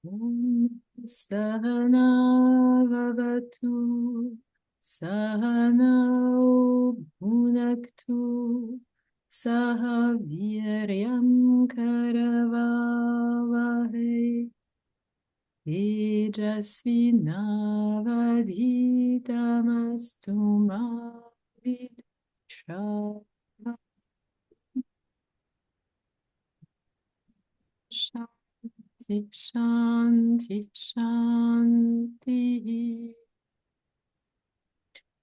Om Sahana Vavatu Sahana Bhunaktu Saha Viryam Karavavahe Tejasvinavadhitamastu ma vidishavaha. Shanti, shanti, shanti.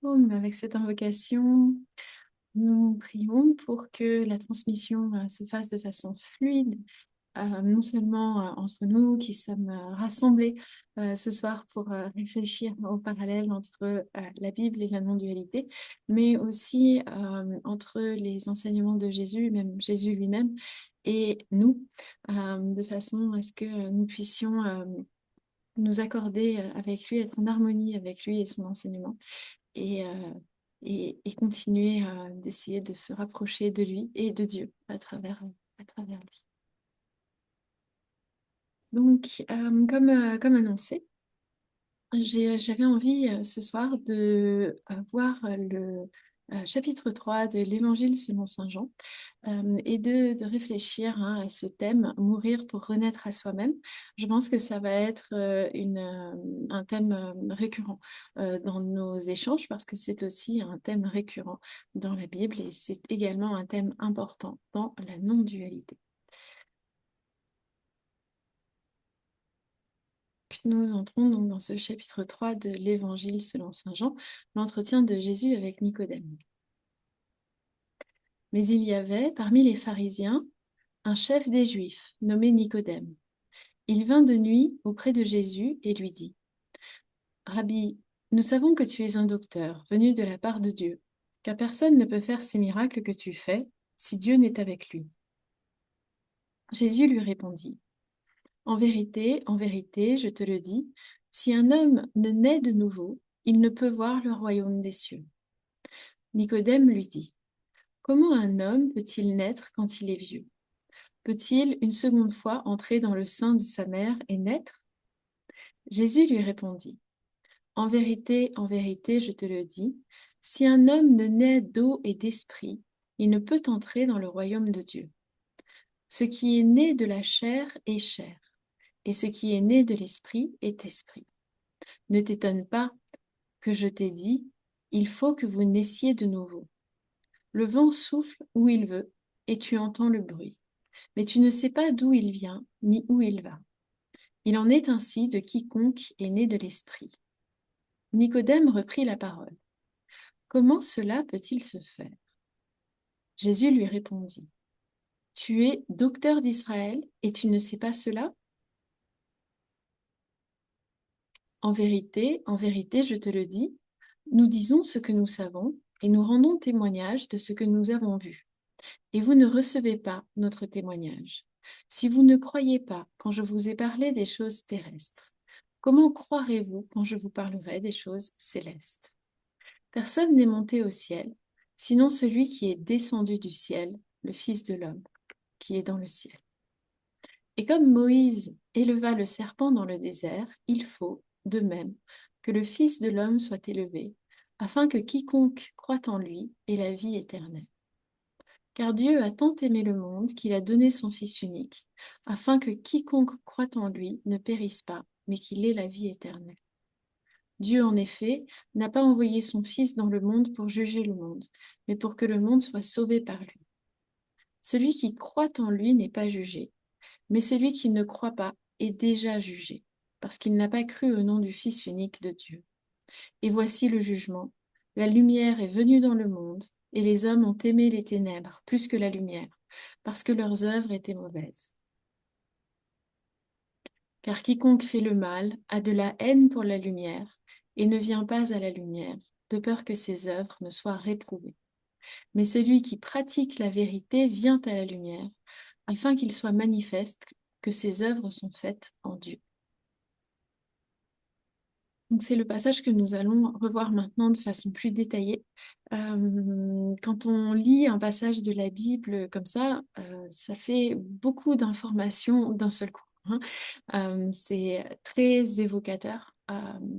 Bon, avec cette invocation, nous prions pour que la transmission se fasse de façon fluide, non seulement entre nous qui sommes rassemblés ce soir pour réfléchir au parallèle entre la Bible et la non-dualité, mais aussi entre les enseignements de Jésus, même Jésus lui-même, et nous, de façon à ce que nous puissions nous accorder avec lui, être en harmonie avec lui et son enseignement, et, et continuer d'essayer de se rapprocher de lui et de Dieu à travers lui. Donc, comme annoncé, j'avais envie ce soir de voir le chapitre 3 de l'Évangile selon Saint Jean et de réfléchir à ce thème, mourir pour renaître à soi-même. Je pense que ça va être un thème récurrent dans nos échanges parce que c'est aussi un thème récurrent dans la Bible et c'est également un thème important dans la non-dualité. Nous entrons donc dans ce chapitre 3 de l'Évangile selon Saint Jean, l'entretien de Jésus avec Nicodème. Mais il y avait parmi les pharisiens un chef des Juifs nommé Nicodème. Il vint de nuit auprès de Jésus et lui dit : « Rabbi, nous savons que tu es un docteur venu de la part de Dieu, car personne ne peut faire ces miracles que tu fais si Dieu n'est avec lui. » Jésus lui répondit : « en vérité, je te le dis, si un homme ne naît de nouveau, il ne peut voir le royaume des cieux. » Nicodème lui dit : « Comment un homme peut-il naître quand il est vieux ? Peut-il une seconde fois entrer dans le sein de sa mère et naître ? » Jésus lui répondit : « en vérité, je te le dis, si un homme ne naît d'eau et d'esprit, il ne peut entrer dans le royaume de Dieu. Ce qui est né de la chair est chair, et ce qui est né de l'esprit est esprit. Ne t'étonne pas que je t'ai dit, il faut que vous naissiez de nouveau. Le vent souffle où il veut, et tu entends le bruit, mais tu ne sais pas d'où il vient, ni où il va. Il en est ainsi de quiconque est né de l'esprit. » Nicodème reprit la parole. « Comment cela peut-il se faire ? » Jésus lui répondit : « Tu es docteur d'Israël et tu ne sais pas cela ? En vérité, je te le dis, nous disons ce que nous savons et nous rendons témoignage de ce que nous avons vu. Et vous ne recevez pas notre témoignage. Si vous ne croyez pas quand je vous ai parlé des choses terrestres, comment croirez-vous quand je vous parlerai des choses célestes ? Personne n'est monté au ciel, sinon celui qui est descendu du ciel, le Fils de l'homme, qui est dans le ciel. Et comme Moïse éleva le serpent dans le désert, il faut, de même, que le Fils de l'homme soit élevé, afin que quiconque croit en lui ait la vie éternelle. Car Dieu a tant aimé le monde qu'il a donné son Fils unique, afin que quiconque croit en lui ne périsse pas, mais qu'il ait la vie éternelle. Dieu, en effet, n'a pas envoyé son Fils dans le monde pour juger le monde, mais pour que le monde soit sauvé par lui. Celui qui croit en lui n'est pas jugé, mais celui qui ne croit pas est déjà jugé, parce qu'il n'a pas cru au nom du Fils unique de Dieu. Et voici le jugement. La lumière est venue dans le monde, et les hommes ont aimé les ténèbres plus que la lumière, parce que leurs œuvres étaient mauvaises. Car quiconque fait le mal a de la haine pour la lumière, et ne vient pas à la lumière, de peur que ses œuvres ne soient réprouvées. Mais celui qui pratique la vérité vient à la lumière, afin qu'il soit manifeste que ses œuvres sont faites en Dieu. Donc c'est le passage que nous allons revoir maintenant de façon plus détaillée. Quand on lit un passage de la Bible comme ça fait beaucoup d'informations d'un seul coup. hein. C'est très évocateur.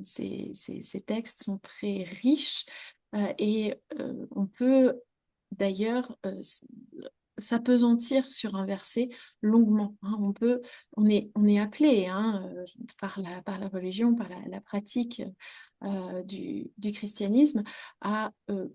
Ces textes sont très riches et on peut d'ailleurs s'appesantir sur un verset longuement, hein. On est appelé, hein, par la religion, par la pratique du christianisme, à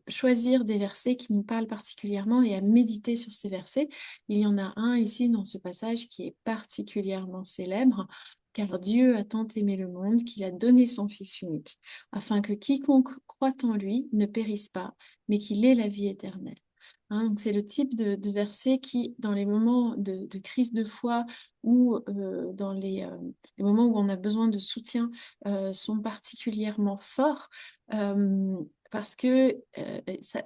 choisir des versets qui nous parlent particulièrement et à méditer sur ces versets. Il y en a un ici dans ce passage qui est particulièrement célèbre. Car Dieu a tant aimé le monde qu'il a donné son Fils unique, afin que quiconque croit en lui ne périsse pas, mais qu'il ait la vie éternelle. Hein, donc c'est le type de verset qui, dans les moments de crise de foi ou dans les moments où on a besoin de soutien, sont particulièrement forts parce que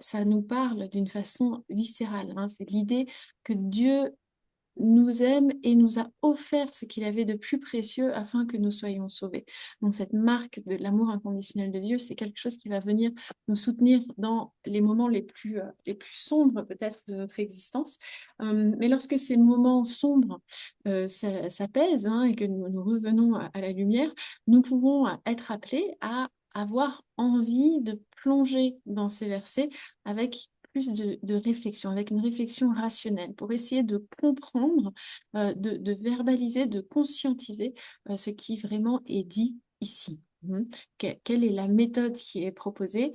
ça nous parle d'une façon viscérale, hein. C'est l'idée que Dieu nous aime et nous a offert ce qu'il avait de plus précieux afin que nous soyons sauvés. Donc cette marque de l'amour inconditionnel de Dieu, c'est quelque chose qui va venir nous soutenir dans les moments les plus sombres peut-être de notre existence. Mais lorsque ces moments sombres s'apaisent, hein, et que nous revenons à la lumière, nous pouvons être appelés à avoir envie de plonger dans ces versets avec plus de réflexion, avec une réflexion rationnelle, pour essayer de comprendre, de verbaliser, de conscientiser ce qui vraiment est dit ici. Quelle est la méthode qui est proposée?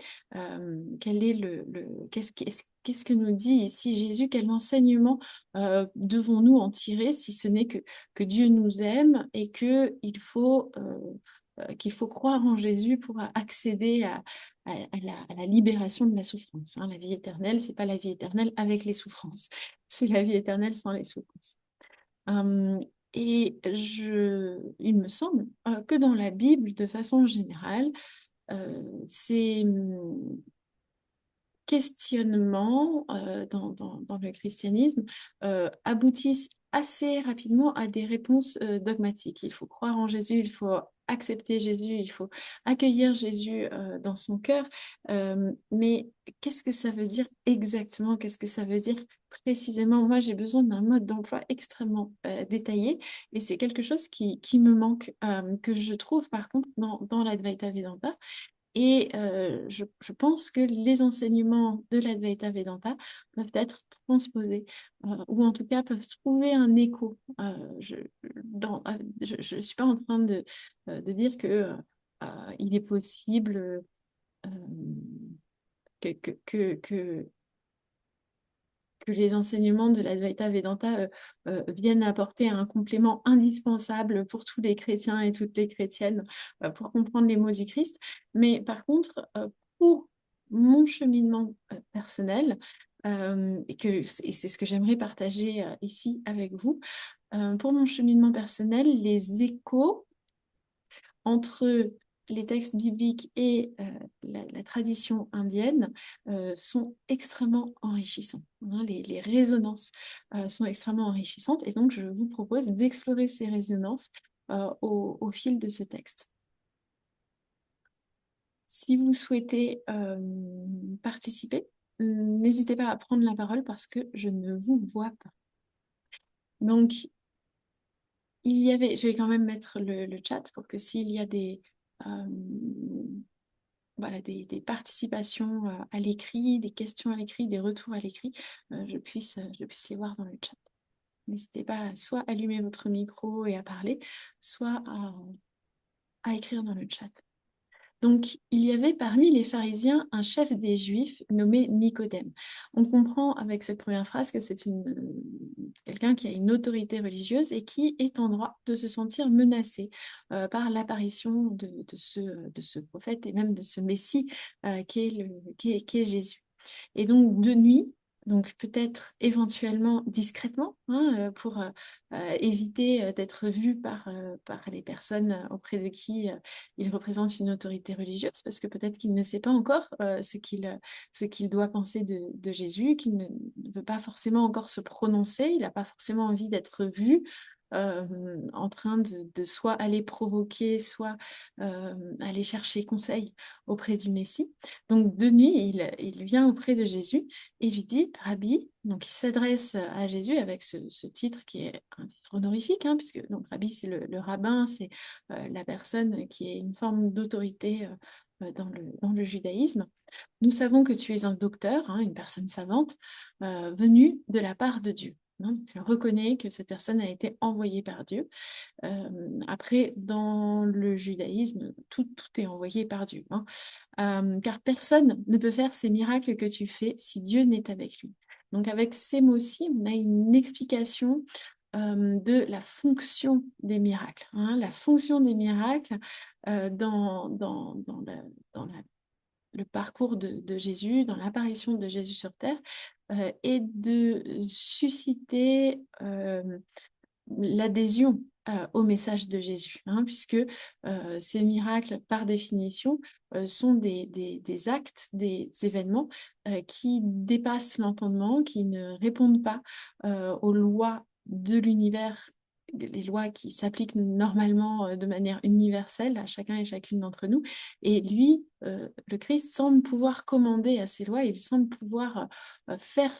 Quel est qu'est-ce que nous dit ici Jésus? Quel enseignement devons-nous en tirer, si ce n'est que Dieu nous aime et qu'il faut croire en Jésus pour accéder à la libération de la souffrance, hein. La vie éternelle, c'est pas la vie éternelle avec les souffrances, c'est la vie éternelle sans les souffrances. Euh, il me semble que dans la Bible, de façon générale, ces questionnements dans le christianisme aboutissent assez rapidement à des réponses dogmatiques. Il faut croire en Jésus, il faut accepter Jésus, il faut accueillir Jésus dans son cœur. Mais qu'est-ce que ça veut dire exactement? Qu'est-ce que ça veut dire précisément? Moi, j'ai besoin d'un mode d'emploi extrêmement détaillé et c'est quelque chose qui me manque, que je trouve par contre dans l'Advaita Vedanta. Et je pense que les enseignements de l'Advaita Vedanta peuvent être transposés, ou en tout cas peuvent trouver un écho. Je ne suis pas en train de dire que il est possible euh, que, que, que, que- que les enseignements de l'Advaita Vedanta viennent apporter un complément indispensable pour tous les chrétiens et toutes les chrétiennes pour comprendre les mots du Christ. Mais par contre, pour mon cheminement personnel, et c'est ce que j'aimerais partager ici avec vous, pour mon cheminement personnel, les échos entre les textes bibliques et la tradition indienne sont extrêmement enrichissants, hein. Les résonances sont extrêmement enrichissantes et donc je vous propose d'explorer ces résonances au fil de ce texte. Si vous souhaitez participer, n'hésitez pas à prendre la parole parce que je ne vous vois pas. Donc, je vais quand même mettre le chat pour que s'il y a euh, voilà, des participations à l'écrit, des questions à l'écrit, des retours à l'écrit, je puisse les voir dans le chat. N'hésitez pas à soit allumer votre micro et à parler, soit à écrire dans le chat. Donc, il y avait parmi les pharisiens un chef des Juifs nommé Nicodème. On comprend avec cette première phrase que c'est quelqu'un qui a une autorité religieuse et qui est en droit de se sentir menacé par l'apparition de ce prophète et même de ce Messie qui est Jésus. Et donc, de nuit, donc peut-être éventuellement discrètement, hein, pour éviter d'être vu par les personnes auprès de qui il représente une autorité religieuse, parce que peut-être qu'il ne sait pas encore ce qu'il doit penser de Jésus, qu'il ne veut pas forcément encore se prononcer, il n'a pas forcément envie d'être vu en train de soit aller provoquer, soit aller chercher conseil auprès du Messie. Donc de nuit, il vient auprès de Jésus et lui dit, Rabbi, donc il s'adresse à Jésus avec ce titre qui est un titre honorifique, hein, puisque donc Rabbi c'est le rabbin, c'est la personne qui est une forme d'autorité dans le judaïsme. Nous savons que tu es un docteur, hein, une personne savante, venue de la part de Dieu. Hein. Elle reconnaît que cette personne a été envoyée par Dieu. Après, dans le judaïsme, tout est envoyé par Dieu. Hein. Car personne ne peut faire ces miracles que tu fais si Dieu n'est avec lui. Donc avec ces mots-ci, on a une explication de la fonction des miracles. Hein. La fonction des miracles dans le parcours de Jésus, dans l'apparition de Jésus sur terre, est de susciter l'adhésion au message de Jésus, hein, puisque ces miracles, par définition, sont des actes, des événements qui dépassent l'entendement, qui ne répondent pas aux lois de l'univers, les lois qui s'appliquent normalement de manière universelle à chacun et chacune d'entre nous. Et lui, le Christ, semble pouvoir commander à ces lois, il semble pouvoir faire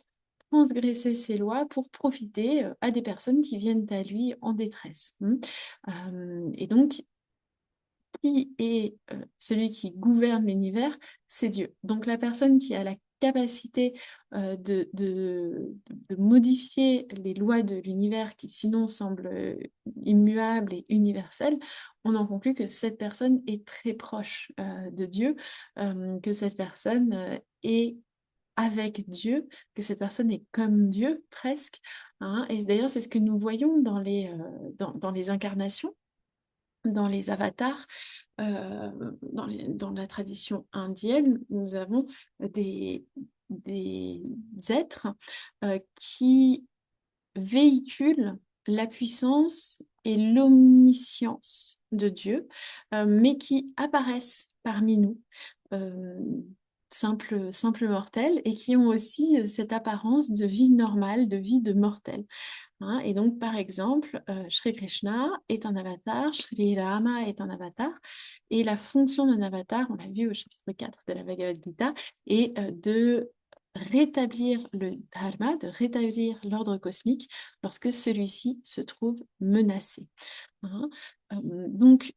transgresser ces lois pour profiter à des personnes qui viennent à lui en détresse. Et donc, qui est celui qui gouverne l'univers? C'est Dieu. Donc, la personne qui a la capacité de modifier les lois de l'univers qui sinon semblent immuables et universelles, on en conclut que cette personne est très proche de Dieu, que cette personne est avec Dieu, que cette personne est comme Dieu presque. Hein. Et d'ailleurs, c'est ce que nous voyons dans les incarnations, dans les avatars, dans la tradition indienne. Nous avons des, des êtres qui véhiculent la puissance et l'omniscience de Dieu, mais qui apparaissent parmi nous, euh, simples mortels, et qui ont aussi cette apparence de vie normale, de vie de mortel. Hein. Et donc, par exemple, Shri Krishna est un avatar, Shri Rama est un avatar, et la fonction d'un avatar, on l'a vu au chapitre 4 de la Bhagavad Gita, est de rétablir le dharma, de rétablir l'ordre cosmique lorsque celui-ci se trouve menacé. Hein. Donc,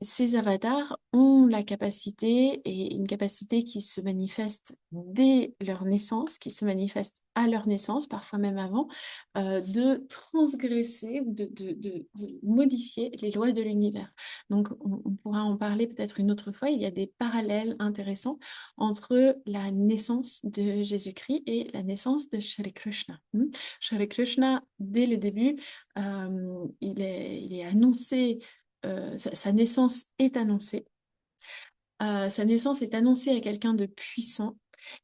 ces avatars ont la capacité, et une capacité qui se manifeste dès leur naissance, qui se manifeste à leur naissance, parfois même avant, de transgresser, de modifier les lois de l'univers. Donc, on pourra en parler peut-être une autre fois. Il y a des parallèles intéressants entre la naissance de Jésus-Christ et la naissance de Shri Krishna. Shri Krishna, dès le début, il est annoncé, sa naissance est annoncée. Sa naissance est annoncée à quelqu'un de puissant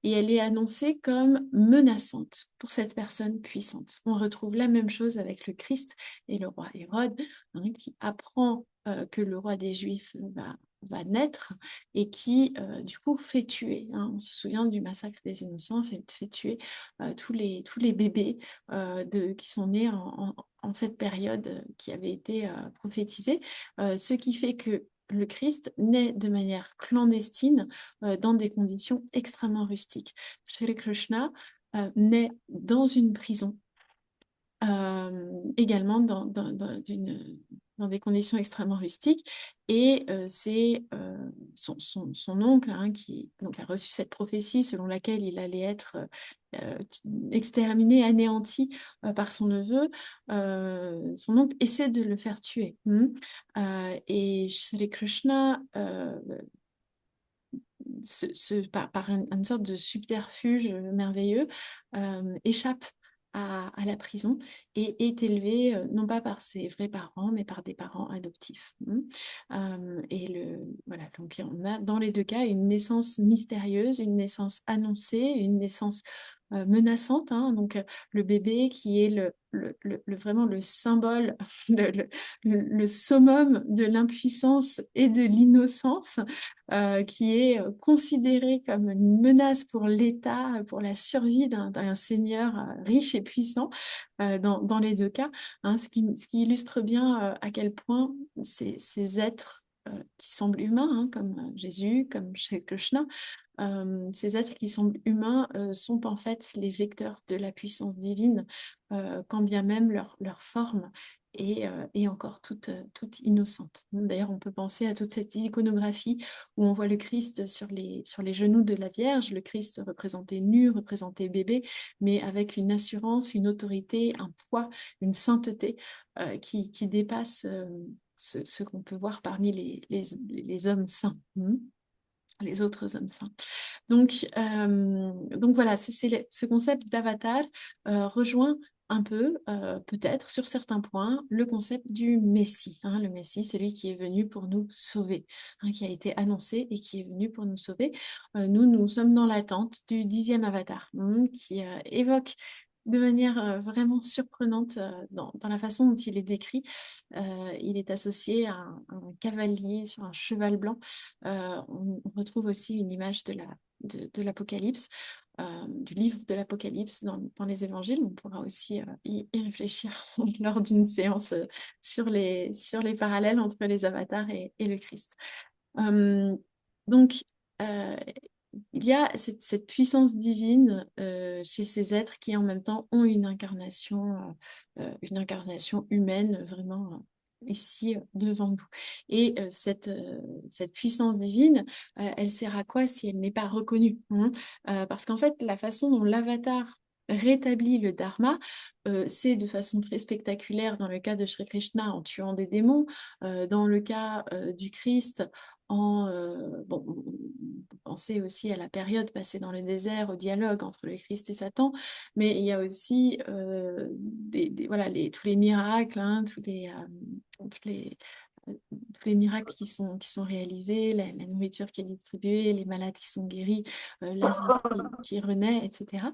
et elle est annoncée comme menaçante pour cette personne puissante. On retrouve la même chose avec le Christ et le roi Hérode, hein, qui apprend que le roi des Juifs va naître et qui, du coup, fait tuer. Hein. On se souvient du massacre des innocents, fait tuer tous les bébés qui sont nés en cette période qui avait été prophétisée, ce qui fait que le Christ naît de manière clandestine dans des conditions extrêmement rustiques. Shri Krishna naît dans une prison, également dans des conditions extrêmement rustiques. Et c'est son oncle, hein, qui donc, a reçu cette prophétie selon laquelle il allait être exterminé, anéanti par son neveu. Son oncle essaie de le faire tuer. Et Shri Krishna par une sorte de subterfuge merveilleux, échappe à la prison et est élevé non pas par ses vrais parents, mais par des parents adoptifs. Voilà, donc on a dans les deux cas une naissance mystérieuse, une naissance annoncée, une naissance menaçante, hein, donc le bébé qui est vraiment le symbole, le, le- le summum de l'impuissance et de l'innocence, qui est considéré comme une menace pour l'État, pour la survie d'un seigneur riche et puissant, dans les deux cas, hein, ce qui illustre bien à quel point ces êtres qui semblent humains, hein, comme Jésus, comme Shri Krishna, ces êtres qui semblent humains sont en fait les vecteurs de la puissance divine, quand bien même leur forme est encore toute innocente. D'ailleurs, on peut penser à toute cette iconographie où on voit le Christ sur les genoux de la Vierge, le Christ représenté nu, représenté bébé, mais avec une assurance, une autorité, un poids, une sainteté qui dépasse ce qu'on peut voir parmi les hommes saints. Les autres hommes saints. Donc voilà, ce concept d'avatar rejoint un peu, peut-être sur certains points, le concept du Messie, hein. Le Messie, celui qui est venu pour nous sauver, hein, qui a été annoncé et qui est venu pour nous sauver. Nous sommes dans l'attente du 10e avatar, qui évoque de manière vraiment surprenante dans la façon dont il est décrit. Il est associé à un cavalier sur un cheval blanc. On retrouve aussi une image de l'Apocalypse, du livre de l'Apocalypse dans les évangiles. On pourra aussi y réfléchir lors d'une séance sur les parallèles entre les avatars et le Christ. Euh, donc, euh, il y a cette puissance divine chez ces êtres qui en même temps ont une incarnation humaine vraiment ici devant nous. Et cette puissance divine, elle sert à quoi si elle n'est pas reconnue, hein. Parce qu'en fait, la façon dont l'avatar rétablit le dharma, c'est de façon très spectaculaire dans le cas de Sri Krishna en tuant des démons, dans le cas du Christ bon, on peut penser aussi à la période passée dans le désert, au dialogue entre le Christ et Satan, mais il y a aussi voilà, tous les miracles, hein, tous les, tous les miracles qui sont réalisés, la nourriture qui est distribuée, les malades qui sont guéris, Lazare qui renaît, etc.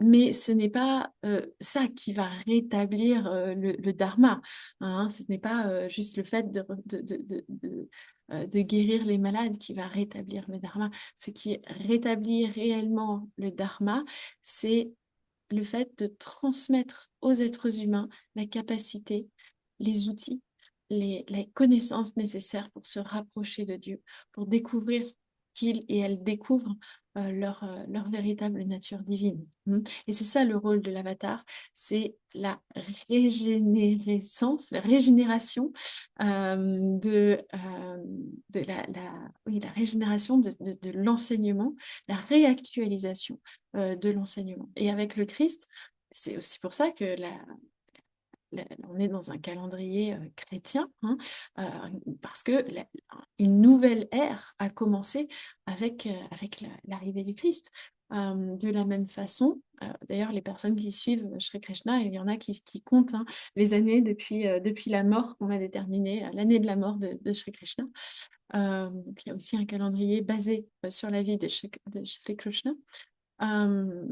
Mais ce n'est pas ça qui va rétablir le dharma, hein. Ce n'est pas juste le fait de guérir les malades qui va rétablir le dharma. Ce qui rétablit réellement le dharma, c'est le fait de transmettre aux êtres humains la capacité, les outils, les connaissances nécessaires pour se rapprocher de Dieu, pour découvrir qu'ils et elles découvrent leur véritable nature divine. Et c'est ça le rôle de l'avatar, c'est la régénérescence, la régénération oui, la régénération de l'enseignement, la réactualisation de l'enseignement. Et avec le Christ, c'est aussi pour ça que on est dans un calendrier chrétien, hein, euh, parce que une nouvelle ère a commencé avec l'arrivée du Christ. De la même façon, d'ailleurs, les personnes qui suivent Shri Krishna, il y en a qui comptent, hein, les années depuis la mort qu'on a déterminée, l'année de la mort de Shri Krishna. Donc, il y a aussi un calendrier basé sur la vie de Shri Krishna. Euh,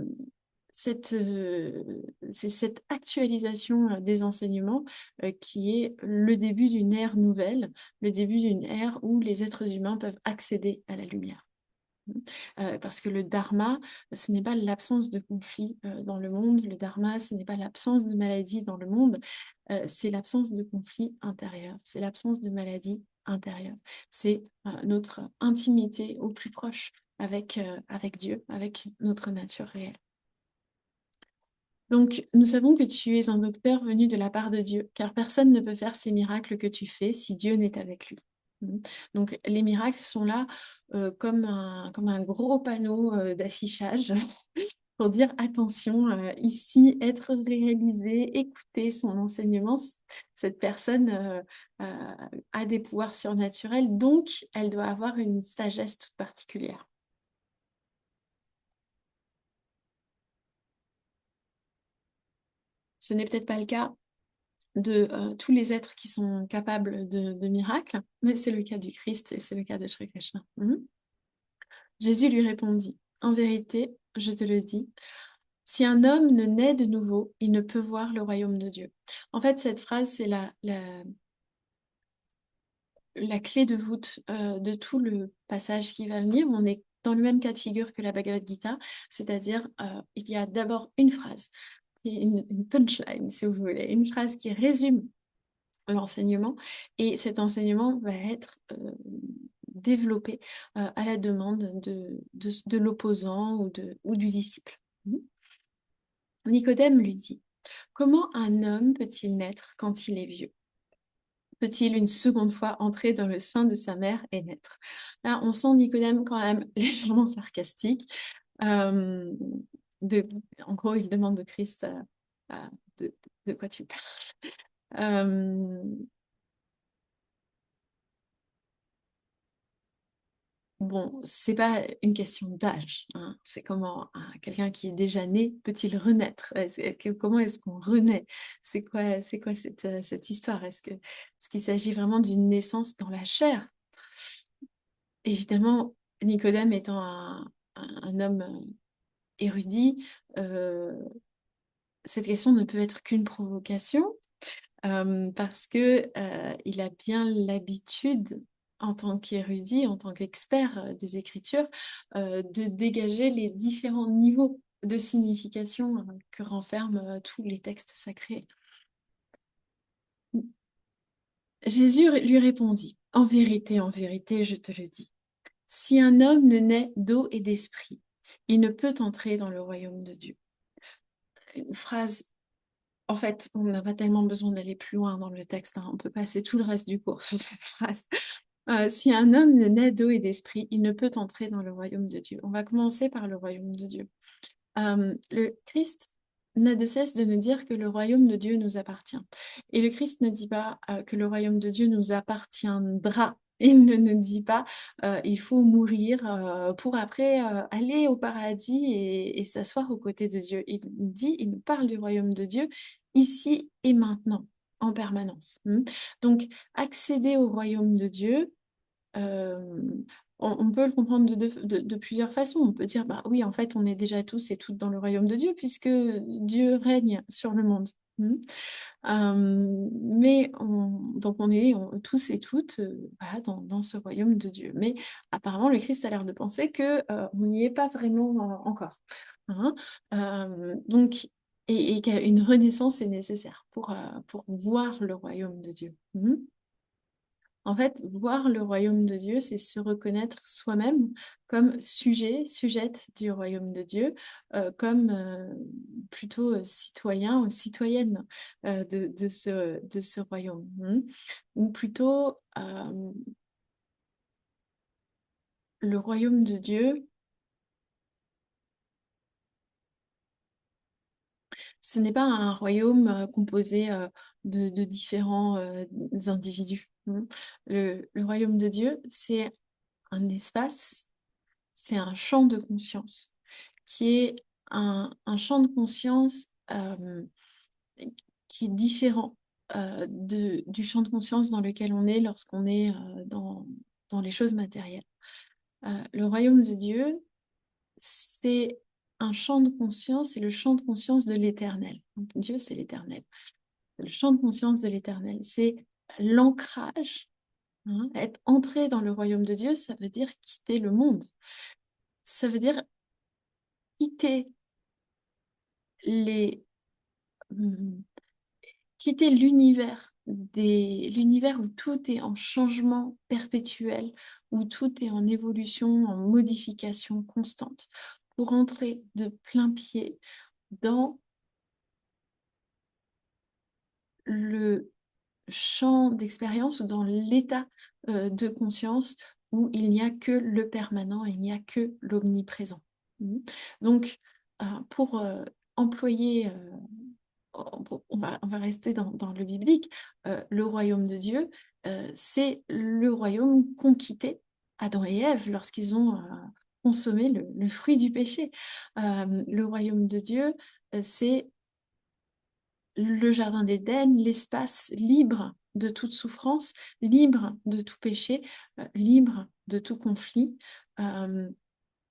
c'est cette actualisation des enseignements qui est le début d'une ère nouvelle, le début d'une ère où les êtres humains peuvent accéder à la lumière. Parce que le dharma, ce n'est pas l'absence de conflit dans le monde, le dharma, ce n'est pas l'absence de maladie dans le monde, c'est l'absence de conflit intérieur, c'est l'absence de maladie intérieure, c'est notre intimité au plus proche avec Dieu, avec notre nature réelle. Donc, nous savons que tu es un docteur venu de la part de Dieu, car personne ne peut faire ces miracles que tu fais si Dieu n'est avec lui. Donc, les miracles sont là comme un gros panneau d'affichage pour dire attention, ici, être réalisé, écouter son enseignement. Cette personne a des pouvoirs surnaturels, donc elle doit avoir une sagesse toute particulière. Ce n'est peut-être pas le cas. de tous les êtres qui sont capables de miracles, mais c'est le cas du Christ et c'est le cas de Shri Krishna. Jésus lui répondit, en vérité, je te le dis, si un homme ne naît de nouveau, il ne peut voir le royaume de Dieu. En fait, cette phrase, c'est la clé de voûte de tout le passage qui va venir. On est dans le même cas de figure que la Bhagavad Gita, c'est-à-dire il y a d'abord une phrase, une punchline, si vous voulez, une phrase qui résume l'enseignement, et cet enseignement va être développé à la demande de l'opposant ou du disciple. Nicodème lui dit, comment un homme peut-il naître quand il est vieux? Peut-il une seconde fois entrer dans le sein de sa mère et naître? Là, on sent Nicodème quand même légèrement sarcastique. Euh, en gros, il demande au Christ euh, de, de quoi tu parles. Bon, c'est pas une question d'âge, hein. C'est comment quelqu'un qui est déjà né peut-il renaître? Comment est-ce qu'on renaît? C'est quoi cette histoire? Est-ce qu'il s'agit vraiment d'une naissance dans la chair? Évidemment, Nicodème étant un homme érudit, euh, cette question ne peut être qu'une provocation. Parce que il a bien l'habitude, en tant qu'érudit, en tant qu'expert des Écritures, de dégager les différents niveaux de signification que renferment tous les textes sacrés. Jésus lui répondit, en vérité, je te le dis, si un homme ne naît d'eau et d'esprit, il ne peut entrer dans le royaume de Dieu. Une phrase. En fait, on n'a pas tellement besoin d'aller plus loin dans le texte, hein. On peut passer tout le reste du cours sur cette phrase. Si un homme ne naît d'eau et d'esprit, il ne peut entrer dans le royaume de Dieu. On va commencer par le royaume de Dieu. Le Christ n'a de cesse de nous dire que le royaume de Dieu nous appartient. Et le Christ ne dit pas que le royaume de Dieu nous appartiendra. Il ne nous dit pas il faut mourir pour après aller au paradis et s'asseoir aux côtés de Dieu. Il nous parle du royaume de Dieu ici et maintenant, en permanence. Donc, accéder au royaume de Dieu, euh, on peut le comprendre de plusieurs façons. On peut dire, bah oui, en fait, on est déjà tous et toutes dans le royaume de Dieu, puisque Dieu règne sur le monde. Mais donc on est tous et toutes voilà, dans ce royaume de Dieu. Mais apparemment, le Christ a l'air de penser que on n'y est pas vraiment encore. Hein. Donc, et qu'une renaissance est nécessaire pour voir le royaume de Dieu. En fait, voir le royaume de Dieu, c'est se reconnaître soi-même comme sujet, sujette du royaume de Dieu, comme plutôt citoyen ou citoyenne de ce royaume. Ou plutôt, le royaume de Dieu, ce n'est pas un royaume composé de différents individus. Le royaume de Dieu, c'est un espace, c'est un champ de conscience, qui est un champ de conscience qui est différent du champ de conscience dans lequel on est lorsqu'on est dans les choses matérielles. Le royaume de Dieu, c'est un champ de conscience, c'est le champ de conscience de l'éternel. Donc, Dieu, c'est l'éternel. Le champ de conscience de l'éternel, c'est l'ancrage. Être entré dans le royaume de Dieu, ça veut dire quitter le monde. Ça veut dire quitter les, hum, quitter l'univers où tout est en changement perpétuel, où tout est en évolution, en modification constante, pour entrer de plein pied dans le champ d'expérience ou dans l'état de conscience où il n'y a que le permanent, il n'y a que l'omniprésent. Donc, pour employer on va rester dans le biblique, le royaume de Dieu, c'est le royaume qu'ont quitté Adam et Ève lorsqu'ils ont consommé le fruit du péché. Le royaume de Dieu, c'est le jardin d'Éden, l'espace libre de toute souffrance, libre de tout péché, libre de tout conflit,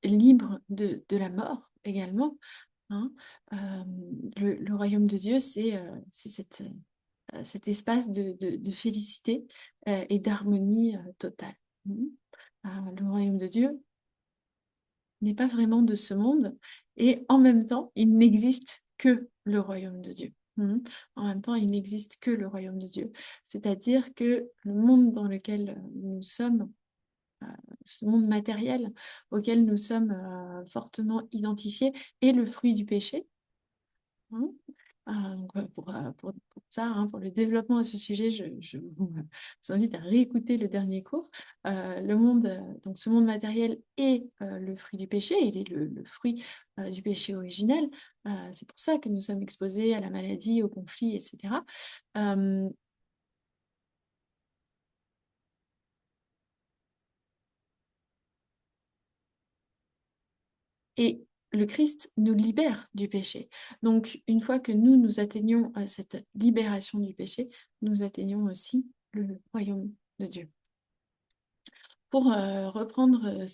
libre de la mort également, hein. Le royaume de Dieu, c'est cet espace de félicité et d'harmonie totale. Mhm. Le royaume de Dieu n'est pas vraiment de ce monde et en même temps, il n'existe que le royaume de Dieu. Mhm. En même temps, il n'existe que le royaume de Dieu. C'est-à-dire que le monde dans lequel nous sommes, euh, ce monde matériel auquel nous sommes fortement identifiés, est le fruit du péché. Hein. Donc, pour ça, hein, pour le développement à ce sujet, je vous invite à réécouter le dernier cours. Donc ce monde matériel est le fruit du péché, il est le fruit du péché originel. C'est pour ça que nous sommes exposés à la maladie, au conflit, etc. Euh, Et le Christ nous libère du péché. Donc, une fois que nous atteignons cette libération du péché, nous atteignons aussi le royaume de Dieu. Pour reprendre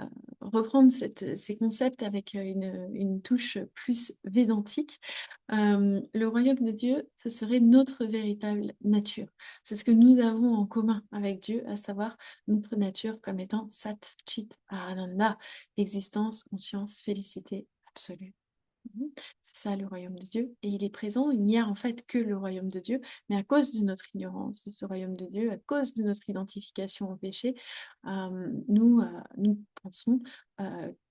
euh, reprendre ces concepts avec une touche plus védantique, le royaume de Dieu, ce serait notre véritable nature. C'est ce que nous avons en commun avec Dieu, à savoir notre nature comme étant Sat Chit Ananda, existence, conscience, félicité absolue. Mhm. C'est ça le royaume de Dieu. Et il est présent, il n'y a en fait que le royaume de Dieu, mais à cause de notre ignorance de ce royaume de Dieu, à cause de notre identification au péché, nous pensons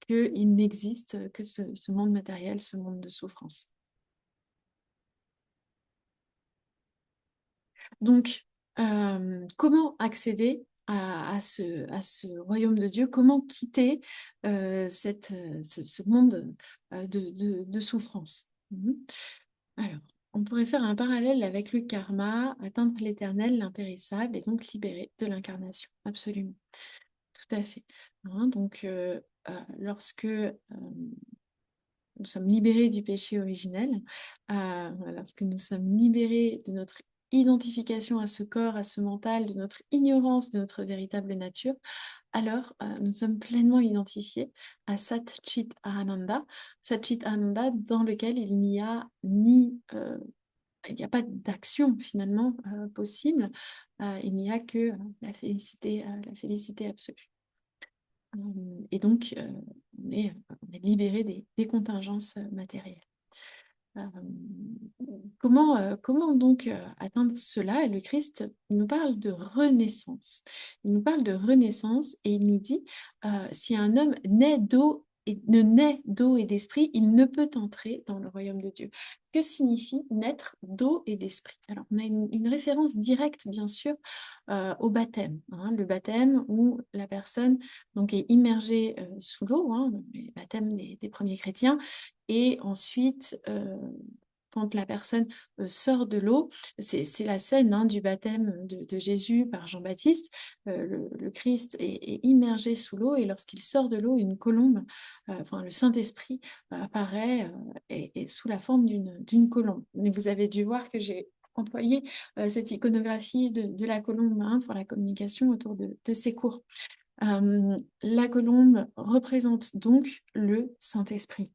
qu'il n'existe que ce monde matériel, ce monde de souffrance. Donc, comment accéder à ce royaume de Dieu? Comment quitter ce monde de souffrance? Mhm. Alors, on pourrait faire un parallèle avec le karma, atteindre l'éternel, l'impérissable, et donc libérer de l'incarnation. Absolument, tout à fait. Hein, donc, lorsque nous sommes libérés du péché originel, lorsque nous sommes libérés de notre identification à ce corps, à ce mental, de notre ignorance de notre véritable nature, alors nous sommes pleinement identifiés à Sat Chit Ananda, Sat Chit Ananda dans lequel il n'y a pas d'action finalement possible, il n'y a que la félicité absolue. Et donc, on est libéré des contingences matérielles. Euh, comment donc atteindre cela? Et le Christ nous parle de renaissance. Il nous parle de renaissance et il nous dit, si un homme naît d'eau et ne naît d'eau et d'esprit, il ne peut entrer dans le royaume de Dieu. Que signifie naître d'eau et d'esprit? Alors, on a une référence directe, bien sûr, au baptême, hein, le baptême où la personne donc, est immergée sous l'eau, hein, le baptême des premiers chrétiens, et ensuite, quand la personne sort de l'eau, c'est la scène hein, du baptême de Jésus par Jean-Baptiste. Le Christ est immergé sous l'eau et lorsqu'il sort de l'eau, une colombe, enfin le Saint-Esprit apparaît et sous la forme d'une colombe. Mais vous avez dû voir que j'ai employé cette iconographie de la colombe hein, pour la communication autour de ces cours. La colombe représente donc le Saint-Esprit.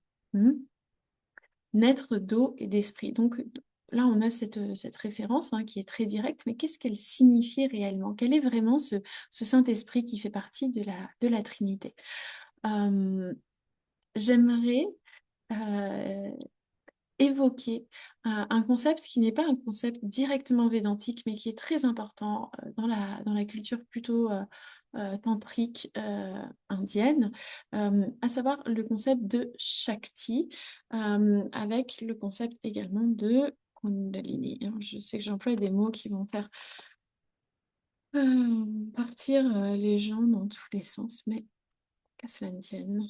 Naître d'eau et d'esprit. Donc là, on a cette référence hein, qui est très directe, mais qu'est-ce qu'elle signifie réellement? Quel est vraiment ce Saint-Esprit qui fait partie de la Trinité? Euh, J'aimerais euh, évoquer un concept qui n'est pas un concept directement védantique, mais qui est très important dans la culture plutôt tantrique indienne, à savoir le concept de Shakti, avec le concept également de Kundalini. Alors, je sais que j'emploie des mots qui vont faire partir les gens dans tous les sens, mais qu'à cela ne tienne.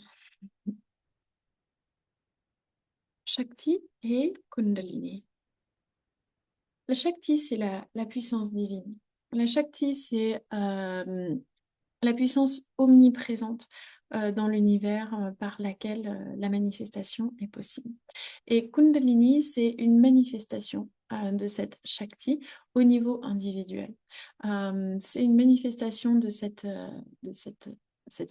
Shakti et Kundalini. La Shakti, c'est la puissance divine. La Shakti, c'est la puissance omniprésente dans l'univers par laquelle la manifestation est possible. Et Kundalini, c'est une manifestation de cette Shakti au niveau individuel. C'est une manifestation de cette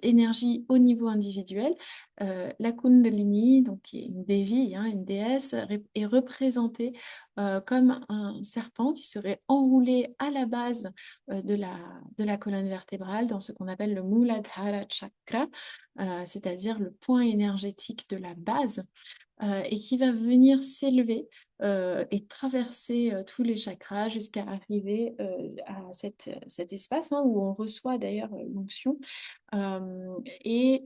énergie au niveau individuel. La Kundalini, donc, qui est une Devi, hein, une déesse, est représentée comme un serpent qui serait enroulé à la base de la colonne vertébrale dans ce qu'on appelle le Muladhara Chakra, c'est-à-dire le point énergétique de la base, et qui va venir s'élever et traverser tous les chakras jusqu'à arriver à cet espace, hein, où on reçoit d'ailleurs l'onction, et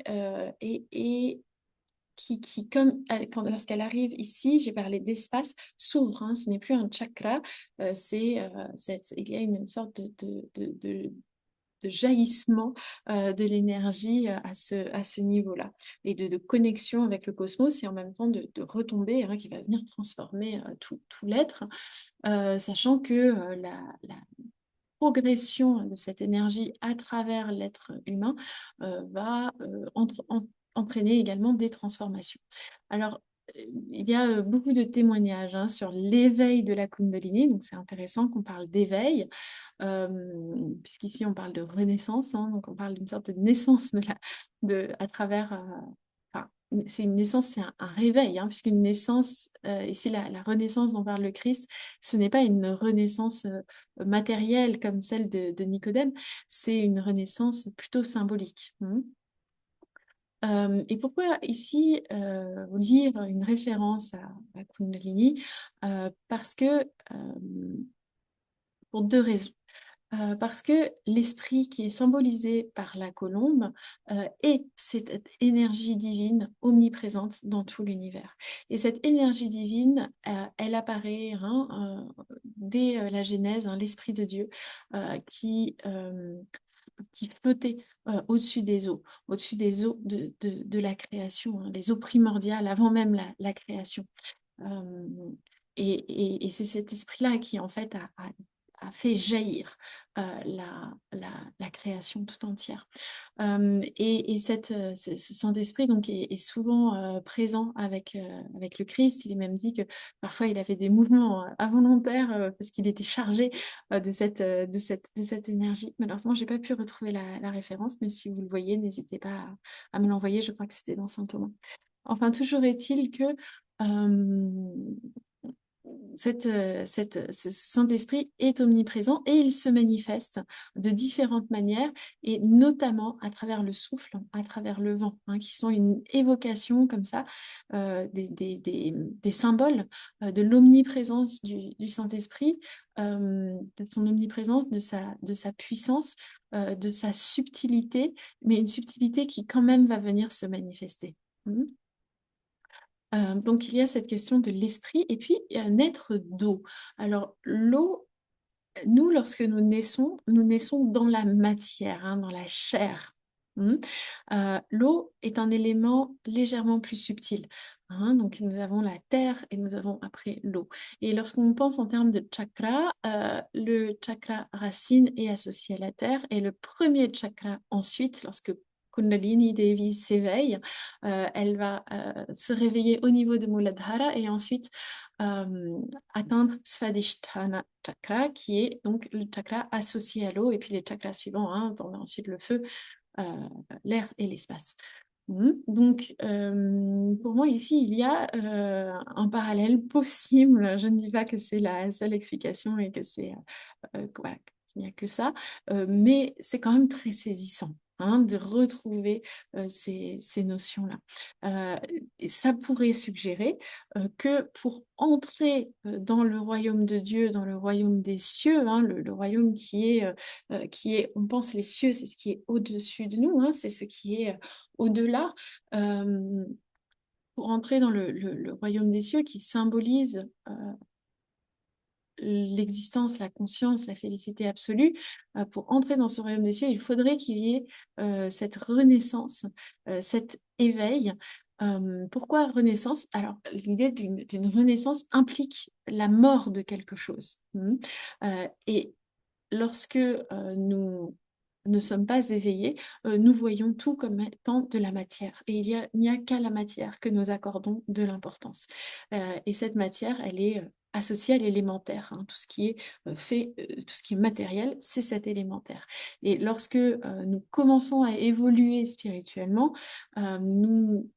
comme lorsqu'elle arrive ici, j'ai parlé d'espace, s'ouvre, hein, ce n'est plus un chakra, il y a une sorte de jaillissement de l'énergie à ce niveau-là, et de connexion avec le cosmos, et en même temps de retombée, hein, qui va venir transformer tout l'être, sachant que la progression de cette énergie à travers l'être humain va entraîner également des transformations. Alors, il y a beaucoup de témoignages, hein, sur l'éveil de la Kundalini, donc c'est intéressant qu'on parle d'éveil, puisqu'ici on parle de renaissance, hein, donc on parle d'une sorte de naissance à travers... enfin, c'est une naissance, c'est un réveil, hein, puisqu'une naissance, ici la renaissance dont parle le Christ, ce n'est pas une renaissance matérielle comme celle de Nicodème, c'est une renaissance plutôt symbolique. Et pourquoi ici lire une référence à Kundalini? Parce que, pour deux raisons. Parce que l'esprit qui est symbolisé par la colombe est cette énergie divine omniprésente dans tout l'univers. Et cette énergie divine, elle apparaît, hein, dès la Genèse, hein, l'Esprit de Dieu qui flottait au-dessus des eaux de la création, hein, les eaux primordiales avant même la création. Euh, et c'est cet esprit-là qui, en fait, a fait jaillir la création tout entière. Ce Saint-Esprit donc, est souvent présent avec le Christ. Il est même dit que parfois il avait des mouvements involontaires parce qu'il était chargé de cette énergie. Malheureusement, je n'ai pas pu retrouver la référence, mais si vous le voyez, n'hésitez pas à me l'envoyer. Je crois que c'était dans Saint Thomas. Enfin, toujours est-il que ce Saint-Esprit est omniprésent et il se manifeste de différentes manières, et notamment à travers le souffle, à travers le vent, hein, qui sont une évocation comme ça des symboles de l'omniprésence du Saint-Esprit, de son omniprésence, de sa puissance, de sa subtilité, mais une subtilité qui quand même va venir se manifester. Donc, il y a cette question de l'esprit et puis naître d'eau. Alors, l'eau, nous, lorsque nous naissons dans la matière, hein, dans la chair. L'eau est un élément légèrement plus subtil, hein. Donc, nous avons la terre et nous avons après l'eau. Et lorsqu'on pense en termes de chakra, le chakra racine est associé à la terre, et le premier chakra ensuite, lorsque Kundalini Devi s'éveille, elle va se réveiller au niveau de Muladhara et ensuite atteindre Svadhisthana Chakra, qui est donc le chakra associé à l'eau, et puis les chakras suivants, hein, on a ensuite le feu, euh, l'air et l'espace. Donc, pour moi, ici, il y a un parallèle possible. Je ne dis pas que c'est la seule explication et que voilà, qu'il n'y a que ça, mais c'est quand même très saisissant, hein, de retrouver ces notions-là. Et ça pourrait suggérer que pour entrer dans le royaume de Dieu, dans le royaume des cieux, hein, le royaume qui est, on pense les cieux, c'est ce qui est au-dessus de nous, hein, c'est ce qui est au-delà. euh, pour entrer dans le royaume des cieux qui symbolise l'existence, la conscience, la félicité absolue, pour entrer dans ce royaume des cieux, il faudrait qu'il y ait cette renaissance, cet éveil. Pourquoi renaissance? Alors, l'idée d'une renaissance implique la mort de quelque chose. Et lorsque nous ne sommes pas éveillés, nous voyons tout comme étant de la matière et il n'y a qu'à la matière que nous accordons de l'importance. Et cette matière, elle est, associée à l'élémentaire, hein. Tout ce qui est, tout ce qui est matériel, c'est cet élémentaire. Et lorsque, nous commençons à évoluer spirituellement, nous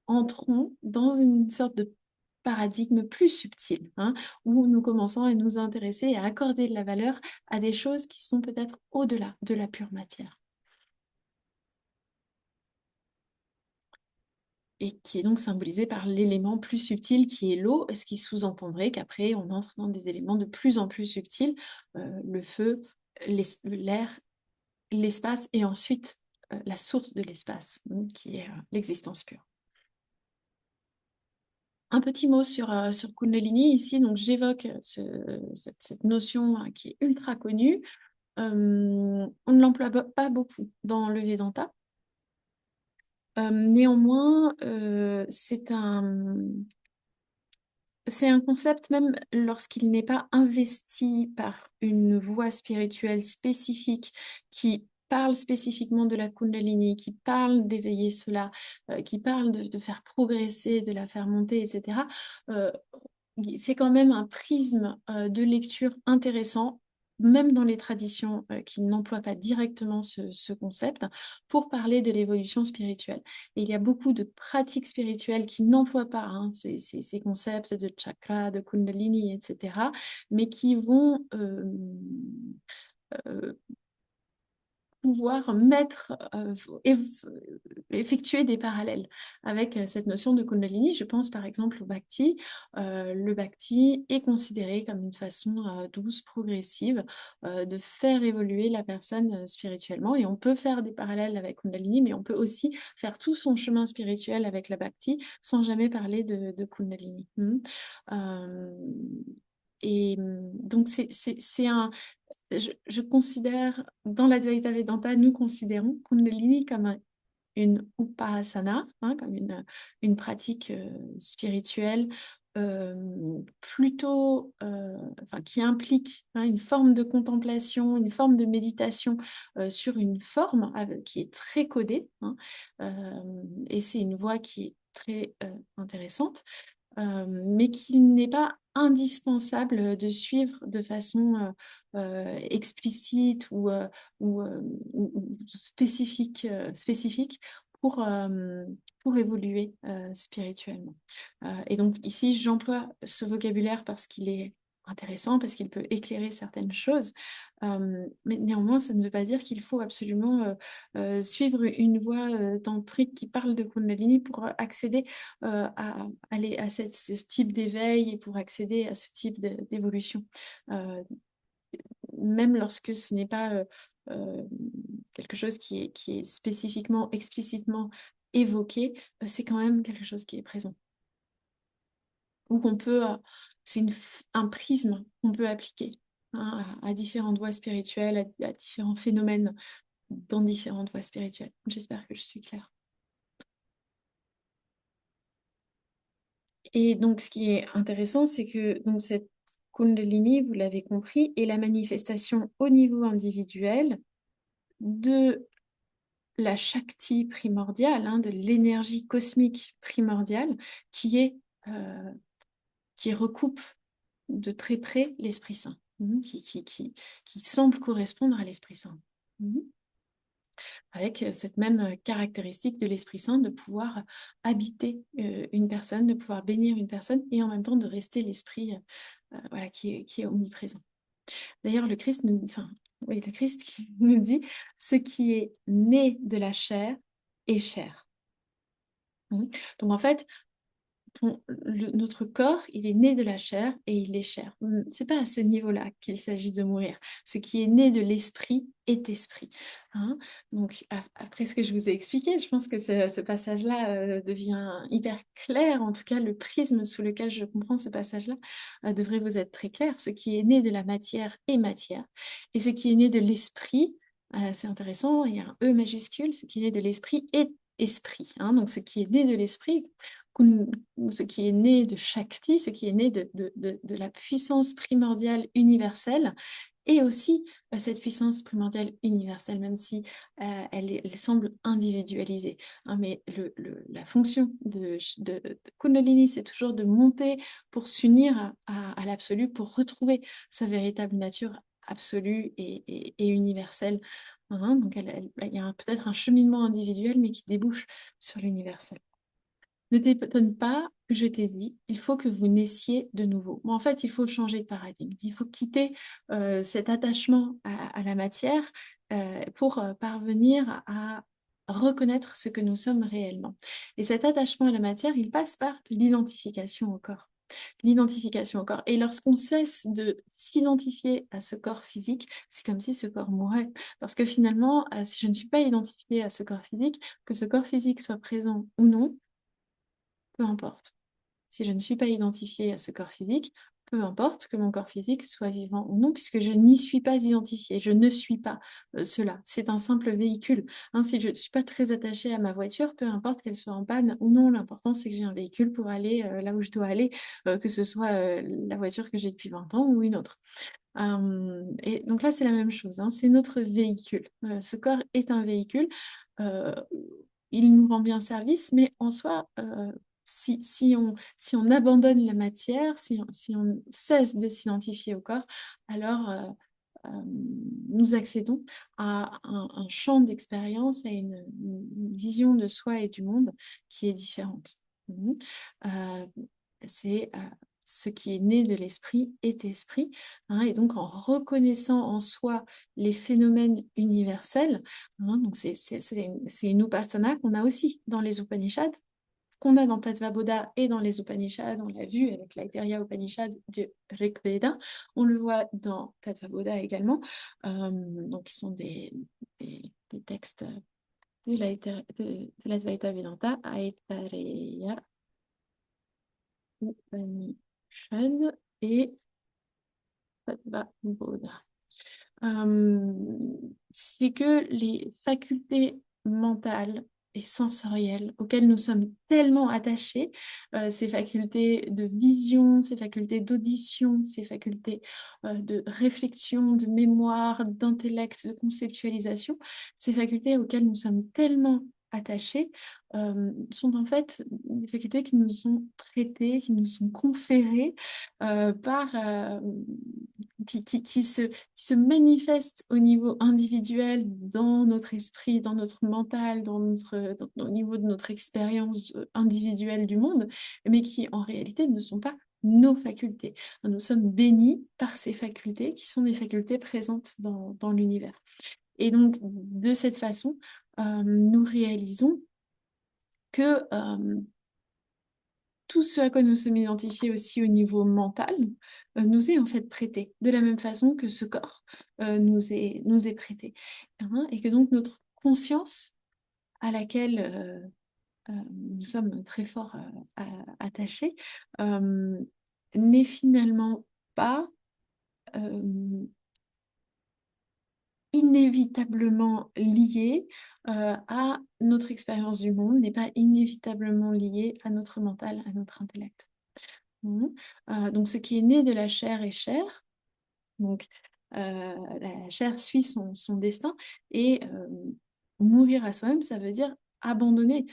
entrons dans une sorte de paradigme plus subtil, hein, où nous commençons à nous intéresser et à accorder de la valeur à des choses qui sont peut-être au-delà de la pure matière. Et qui est donc symbolisé par l'élément plus subtil qui est l'eau, ce qui sous-entendrait qu'après on entre dans des éléments de plus en plus subtils, le feu, l'air, l'espace et ensuite, la source de l'espace, qui est, l'existence pure. Un petit mot sur Kundalini ici, donc j'évoque cette notion qui est ultra connue. On ne l'emploie pas beaucoup dans le Vedanta. Néanmoins, c'est un concept, même lorsqu'il n'est pas investi par une voie spirituelle spécifique qui parle spécifiquement de la Kundalini, qui parle d'éveiller cela, qui parle de faire progresser, de la faire monter, etc. euh, c'est quand même un prisme de lecture intéressant, même dans les traditions qui n'emploient pas directement ce concept, pour parler de l'évolution spirituelle. Et il y a beaucoup de pratiques spirituelles qui n'emploient pas ces concepts de chakra, de kundalini, etc., mais qui vont euh, pouvoir effectuer des parallèles avec cette notion de Kundalini. Je pense par exemple au Bhakti. Le Bhakti est considéré comme une façon douce, progressive, de faire évoluer la personne spirituellement. Et on peut faire des parallèles avec Kundalini, mais on peut aussi faire tout son chemin spirituel avec la Bhakti sans jamais parler de Kundalini. Euh, donc c'est un, je considère, dans l'Advaita Vedanta, nous considérons Kundalini comme une upasana, hein, comme une pratique spirituelle plutôt, enfin, qui implique une forme de contemplation, une forme de méditation sur une forme qui est très codée, hein, et c'est une voie qui est très intéressante, mais qu'il n'est pas indispensable de suivre de façon explicite ou spécifique pour évoluer spirituellement. Et donc ici, j'emploie ce vocabulaire parce qu'il est intéressant, parce qu'il peut éclairer certaines choses, mais néanmoins, ça ne veut pas dire qu'il faut absolument suivre une voie tantrique qui parle de Kundalini pour accéder à aller à ce type d'éveil et pour accéder à ce type d'évolution. Euh, Même lorsque ce n'est pas euh, quelque chose qui est spécifiquement, explicitement évoqué, c'est quand même quelque chose qui est présent. Ou qu'on peut, c'est un prisme qu'on peut appliquer, hein, à différentes voies spirituelles, à différents phénomènes dans différentes voies spirituelles. J'espère que je suis claire. Et donc, ce qui est intéressant, c'est que donc, cette Kundalini, vous l'avez compris, est la manifestation au niveau individuel de la Shakti primordiale, hein, de l'énergie cosmique primordiale euh, qui recoupe de très près l'Esprit Saint, qui semble correspondre à l'Esprit Saint. Mhm. Avec cette même caractéristique de l'Esprit Saint de pouvoir habiter une personne, de pouvoir bénir une personne et en même temps de rester l'Esprit voilà, qui est omniprésent. D'ailleurs, le Christ nous, enfin, oui, le Christ qui nous dit ce qui est né de la chair est chair. Donc en fait, notre corps, il est né de la chair et il est chair. C'est pas à ce niveau-là qu'il s'agit de mourir. Ce qui est né de l'esprit est esprit, hein. Donc, après ce que je vous ai expliqué, je pense que ce passage-là devient hyper clair. En tout cas, le prisme sous lequel je comprends ce passage-là devrait vous être très clair. Ce qui est né de la matière est matière. Et ce qui est né de l'esprit, c'est intéressant, il y a un E majuscule, ce qui est né de l'esprit est esprit, hein. Donc, ce qui est né de l'esprit, ce qui est né de Shakti, ce qui est né de la puissance primordiale universelle, et aussi cette puissance primordiale universelle, même si elle semble individualisée, hein, mais la fonction de Kundalini, c'est toujours de monter pour s'unir à l'absolu, pour retrouver sa véritable nature absolue et universelle, hein. Donc il y a peut-être un cheminement individuel, mais qui débouche sur l'universel. Ne t'étonne pas que je t'ai dit, il faut que vous naissiez de nouveau. Mais en fait, il faut changer de paradigme. Il faut quitter cet attachement à la matière pour parvenir à reconnaître ce que nous sommes réellement. Et cet attachement à la matière, il passe par l'identification au corps. L'identification au corps. Et lorsqu'on cesse de s'identifier à ce corps physique, c'est comme si ce corps mourait. Parce que finalement, si je ne suis pas identifiée à ce corps physique, que ce corps physique soit présent ou non, peu importe. Si je ne suis pas identifiée à ce corps physique, peu importe que mon corps physique soit vivant ou non, puisque je n'y suis pas identifiée, je ne suis pas cela. C'est un simple véhicule, hein. Si je ne suis pas très attachée à ma voiture, peu importe qu'elle soit en panne ou non, l'important c'est que j'ai un véhicule pour aller là où je dois aller, que ce soit la voiture que j'ai depuis 20 ans ou une autre. Et donc là, c'est la même chose, hein, c'est notre véhicule. Ce corps est un véhicule. euh, il nous rend bien service, mais en soi, si on abandonne la matière, si on cesse de s'identifier au corps, alors euh, nous accédons à un champ d'expérience, à une vision de soi et du monde qui est différente. Mhm. Euh, c'est ce qui est né de l'esprit est esprit, hein, et donc en reconnaissant en soi les phénomènes universels, hein, donc c'est une upasana qu'on a aussi dans les Upanishads, qu'on a dans Tattva Bodha et dans les Upanishads. On l'a vu avec l'Aitareya Upanishad du Rig Veda, on le voit dans Tattva Bodha également, donc qui sont des textes de l'Advaita Vedanta, Aitareya Upanishad et Tattva Bodha. C'est que les facultés mentales et sensorielles auxquelles nous sommes tellement attachés, ces facultés de vision, ces facultés d'audition, ces facultés de réflexion, de mémoire, d'intellect, de conceptualisation, ces facultés auxquelles nous sommes tellement attachés, sont en fait des facultés qui nous sont prêtées, qui nous sont conférées par qui se manifeste au niveau individuel, dans notre esprit, dans notre mental, au niveau de notre expérience individuelle du monde, mais qui en réalité ne sont pas nos facultés. Nous sommes bénis par ces facultés qui sont des facultés présentes dans l'univers. Et donc, de cette façon, nous réalisons que tout ce à quoi nous sommes identifiés aussi au niveau mental nous est en fait prêté, de la même façon que ce corps nous est prêté, hein, et que donc notre conscience à laquelle nous sommes très fort attachés n'est finalement pas inévitablement liée à notre expérience du monde, n'est pas inévitablement liée à notre mental, à notre intellect. Donc ce qui est né de la chair est chair, donc la chair suit son destin, et mourir à soi-même, ça veut dire abandonner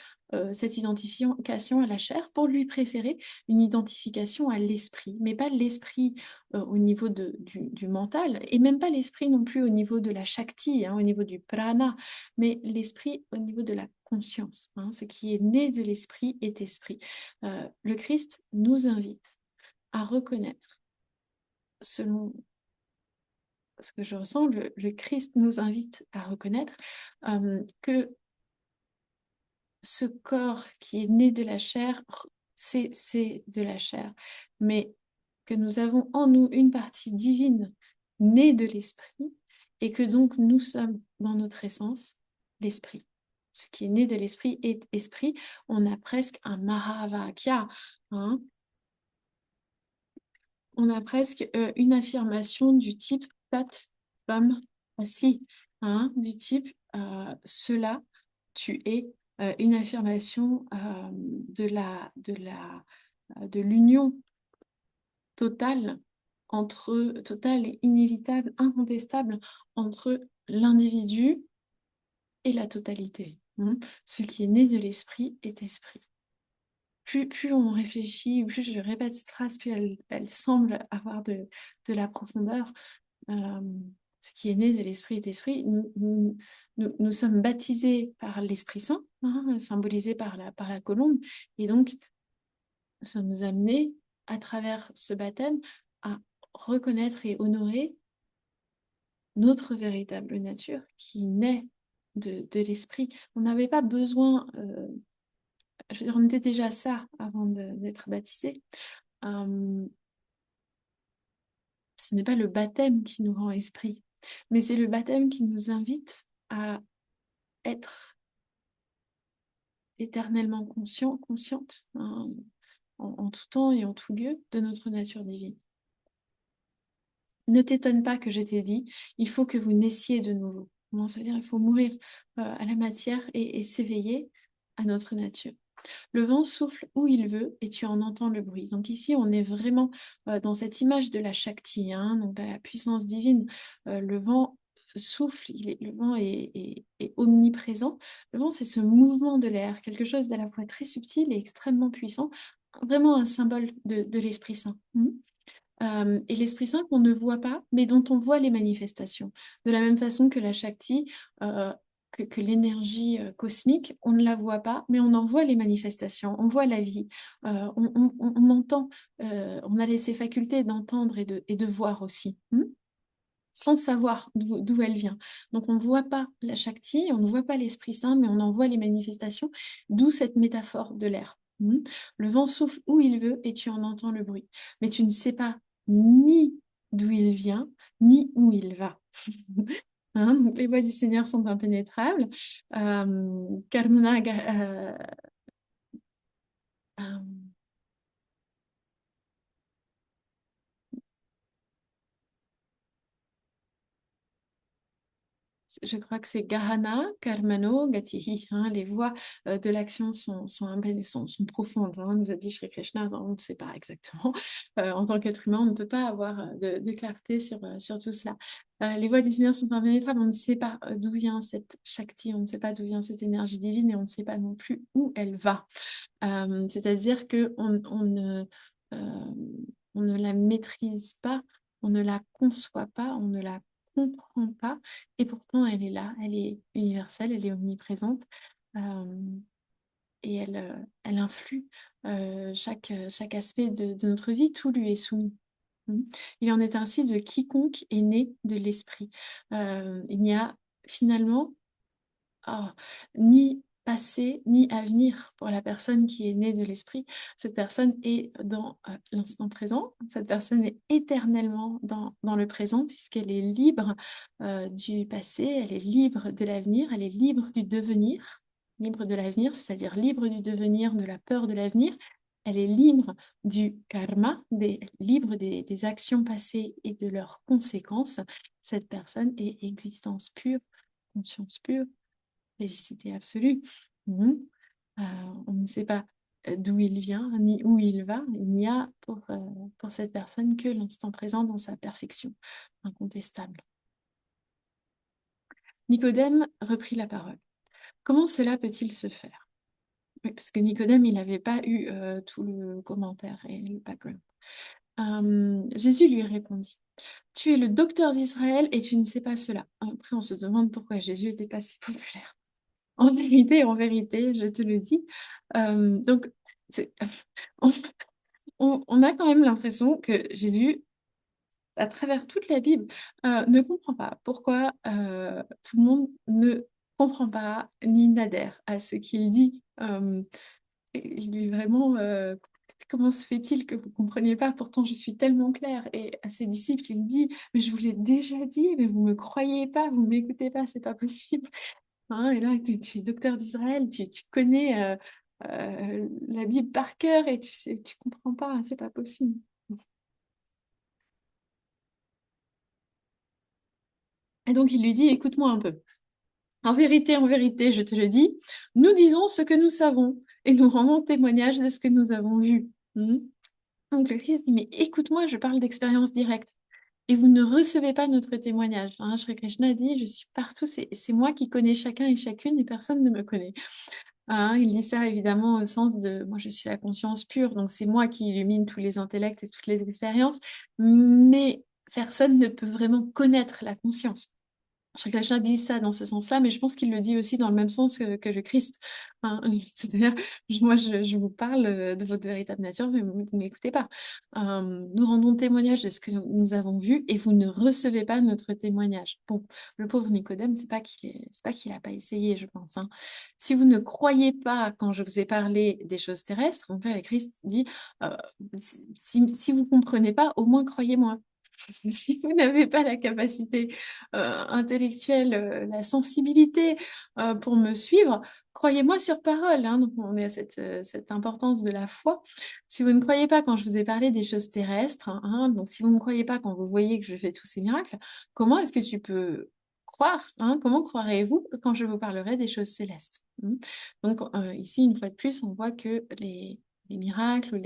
cette identification à la chair pour lui préférer une identification à l'esprit, mais pas l'esprit au niveau du mental, et même pas l'esprit non plus au niveau de la Shakti, hein, au niveau du prana, mais l'esprit au niveau de la conscience, hein. Ce qui est né de l'esprit est esprit. Le Christ nous invite à reconnaître, selon ce que je ressens, le Christ nous invite à reconnaître que ce corps qui est né de la chair, c'est de la chair, mais que nous avons en nous une partie divine née de l'esprit, et que donc nous sommes dans notre essence l'esprit. Ce qui est né de l'esprit est esprit. On a presque un Mahavakya, hein. On a presque une affirmation du type Tat, Tvam, Asi, hein, du type cela, tu es, une affirmation de l'union totale total et inévitable, incontestable, entre l'individu et la totalité. Ce qui est né de l'esprit est esprit. Plus on réfléchit, plus je répète cette phrase, plus elle semble avoir de la profondeur. Ce qui est né de l'esprit est esprit. Nous sommes baptisés par l'Esprit Saint, symbolisé par la colombe, et donc nous sommes amenés, à travers ce baptême, à reconnaître et honorer notre véritable nature qui naît de l'esprit. On n'avait pas besoin, je veux dire, on était déjà ça avant d'être baptisé. Ce n'est pas le baptême qui nous rend esprit, mais c'est le baptême qui nous invite à être éternellement consciente, en tout temps et en tout lieu de notre nature divine. Ne t'étonne pas que je t'ai dit, il faut que vous naissiez de nouveau. Comment ça veut dire? Il faut mourir à la matière et s'éveiller à notre nature. Le vent souffle où il veut et tu en entends le bruit. Donc ici, on est vraiment dans cette image de la Shakti, donc de la puissance divine. Le vent souffle, le vent est omniprésent. Le vent, c'est ce mouvement de l'air, quelque chose d'à la fois très subtil et extrêmement puissant, vraiment un symbole de l'Esprit Saint. Et l'Esprit Saint qu'on ne voit pas, mais dont on voit les manifestations. De la même façon que la Shakti, que l'énergie cosmique, on ne la voit pas, mais on en voit les manifestations, on voit la vie, on entend, on a ces facultés d'entendre et de voir aussi, sans savoir d'où elle vient. Donc on ne voit pas la Shakti, on ne voit pas l'Esprit Saint, mais on en voit les manifestations, d'où cette métaphore de l'air. Le vent souffle où il veut et tu en entends le bruit. Mais tu ne sais pas ni d'où il vient, ni où il va. Donc les voies du Seigneur sont impénétrables. Karmana, euh, je crois que c'est Gahana, Karmano, Gatihi. Les voies de l'action sont profondes. Nous a dit Shri Krishna, on ne sait pas exactement. En tant qu'être humain, on ne peut pas avoir de clarté sur tout cela. Les voies du Seigneur sont impénétrables. On ne sait pas d'où vient cette Shakti, on ne sait pas d'où vient cette énergie divine et on ne sait pas non plus où elle va. C'est-à-dire euh, on ne la maîtrise pas, on ne la conçoit pas, on ne la comprend pas, et pourtant elle est là, elle est universelle, elle est omniprésente, et elle influe chaque aspect de notre vie, tout lui est soumis. Il en est ainsi de quiconque est né de l'esprit. Il n'y a finalement ni passé ni avenir pour la personne qui est née de l'esprit. Cette personne est dans l'instant présent, cette personne est éternellement dans le présent puisqu'elle est libre du passé, elle est libre de l'avenir, elle est libre du devenir, libre de l'avenir, c'est-à-dire libre du devenir, de la peur de l'avenir. Elle est libre du karma, libre des actions passées et de leurs conséquences. Cette personne est existence pure, conscience pure, félicité absolue. Euh, on ne sait pas d'où il vient ni où il va. Il n'y a pour cette personne que l'instant présent dans sa perfection incontestable. Nicodème reprit la parole. Comment cela peut-il se faire? Oui, parce que Nicodème, il n'avait pas eu tout le commentaire et le background. Jésus lui répondit, tu es le docteur d'Israël et tu ne sais pas cela. Après, on se demande pourquoi Jésus n'était pas si populaire. En vérité, je te le dis. Donc, on, on a quand même l'impression que Jésus, à travers toute la Bible, ne comprend pas pourquoi tout le monde ne comprend pas ni n'adhère à ce qu'il dit. Il est vraiment... comment se fait-il que vous ne compreniez pas? Pourtant, je suis tellement claire. Et à ses disciples, il dit, mais je vous l'ai déjà dit, mais vous ne me croyez pas, vous ne m'écoutez pas, c'est pas possible. Et là, tu es docteur d'Israël, tu connais la Bible par cœur et tu sais, tu comprends pas, c'est pas possible. Et donc il lui dit, écoute-moi un peu. En vérité, je te le dis, nous disons ce que nous savons et nous rendons témoignage de ce que nous avons vu. Donc le Christ dit, mais écoute-moi, je parle d'expérience directe. Et vous ne recevez pas notre témoignage. Hein. Shri Krishna dit, je suis partout, c'est moi qui connais chacun et chacune et personne ne me connaît. Hein, il dit ça évidemment au sens de, moi je suis la conscience pure, donc c'est moi qui illumine tous les intellects et toutes les expériences, mais personne ne peut vraiment connaître la conscience. Shri Krishna dit ça dans ce sens-là, mais je pense qu'il le dit aussi dans le même sens que le Christ. Hein. C'est-à-dire, moi, je vous parle de votre véritable nature, mais vous ne m'écoutez pas. Nous rendons témoignage de ce que nous avons vu et vous ne recevez pas notre témoignage. Bon, le pauvre Nicodème, c'est pas qu'il n'a pas essayé, je pense. Hein. Si vous ne croyez pas quand je vous ai parlé des choses terrestres, donc là, le Christ dit, euh, si vous ne comprenez pas, au moins croyez-moi. Si vous n'avez pas la capacité intellectuelle, la sensibilité pour me suivre, croyez-moi sur parole. Hein. Donc on est à cette importance de la foi. Si vous ne croyez pas quand je vous ai parlé des choses terrestres, hein, donc si vous ne croyez pas quand vous voyez que je fais tous ces miracles, comment est-ce que tu peux croire, hein, comment croirez-vous quand je vous parlerai des choses célestes? Hein. Donc ici, une fois de plus, on voit que les miracles,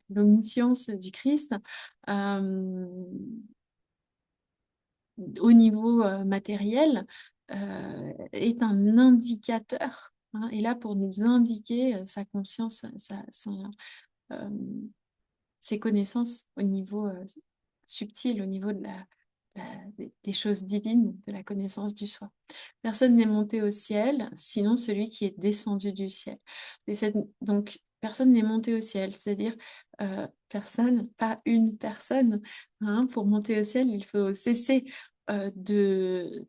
l'omniscience du Christ, euh, au niveau matériel, est un indicateur, hein, est là pour nous indiquer sa conscience, euh, ses connaissances au niveau subtil, au niveau de des choses divines, de la connaissance du soi. Personne n'est monté au ciel, sinon celui qui est descendu du ciel. Donc, personne n'est monté au ciel, c'est-à-dire personne, pas une personne. Hein. Pour monter au ciel, il faut cesser de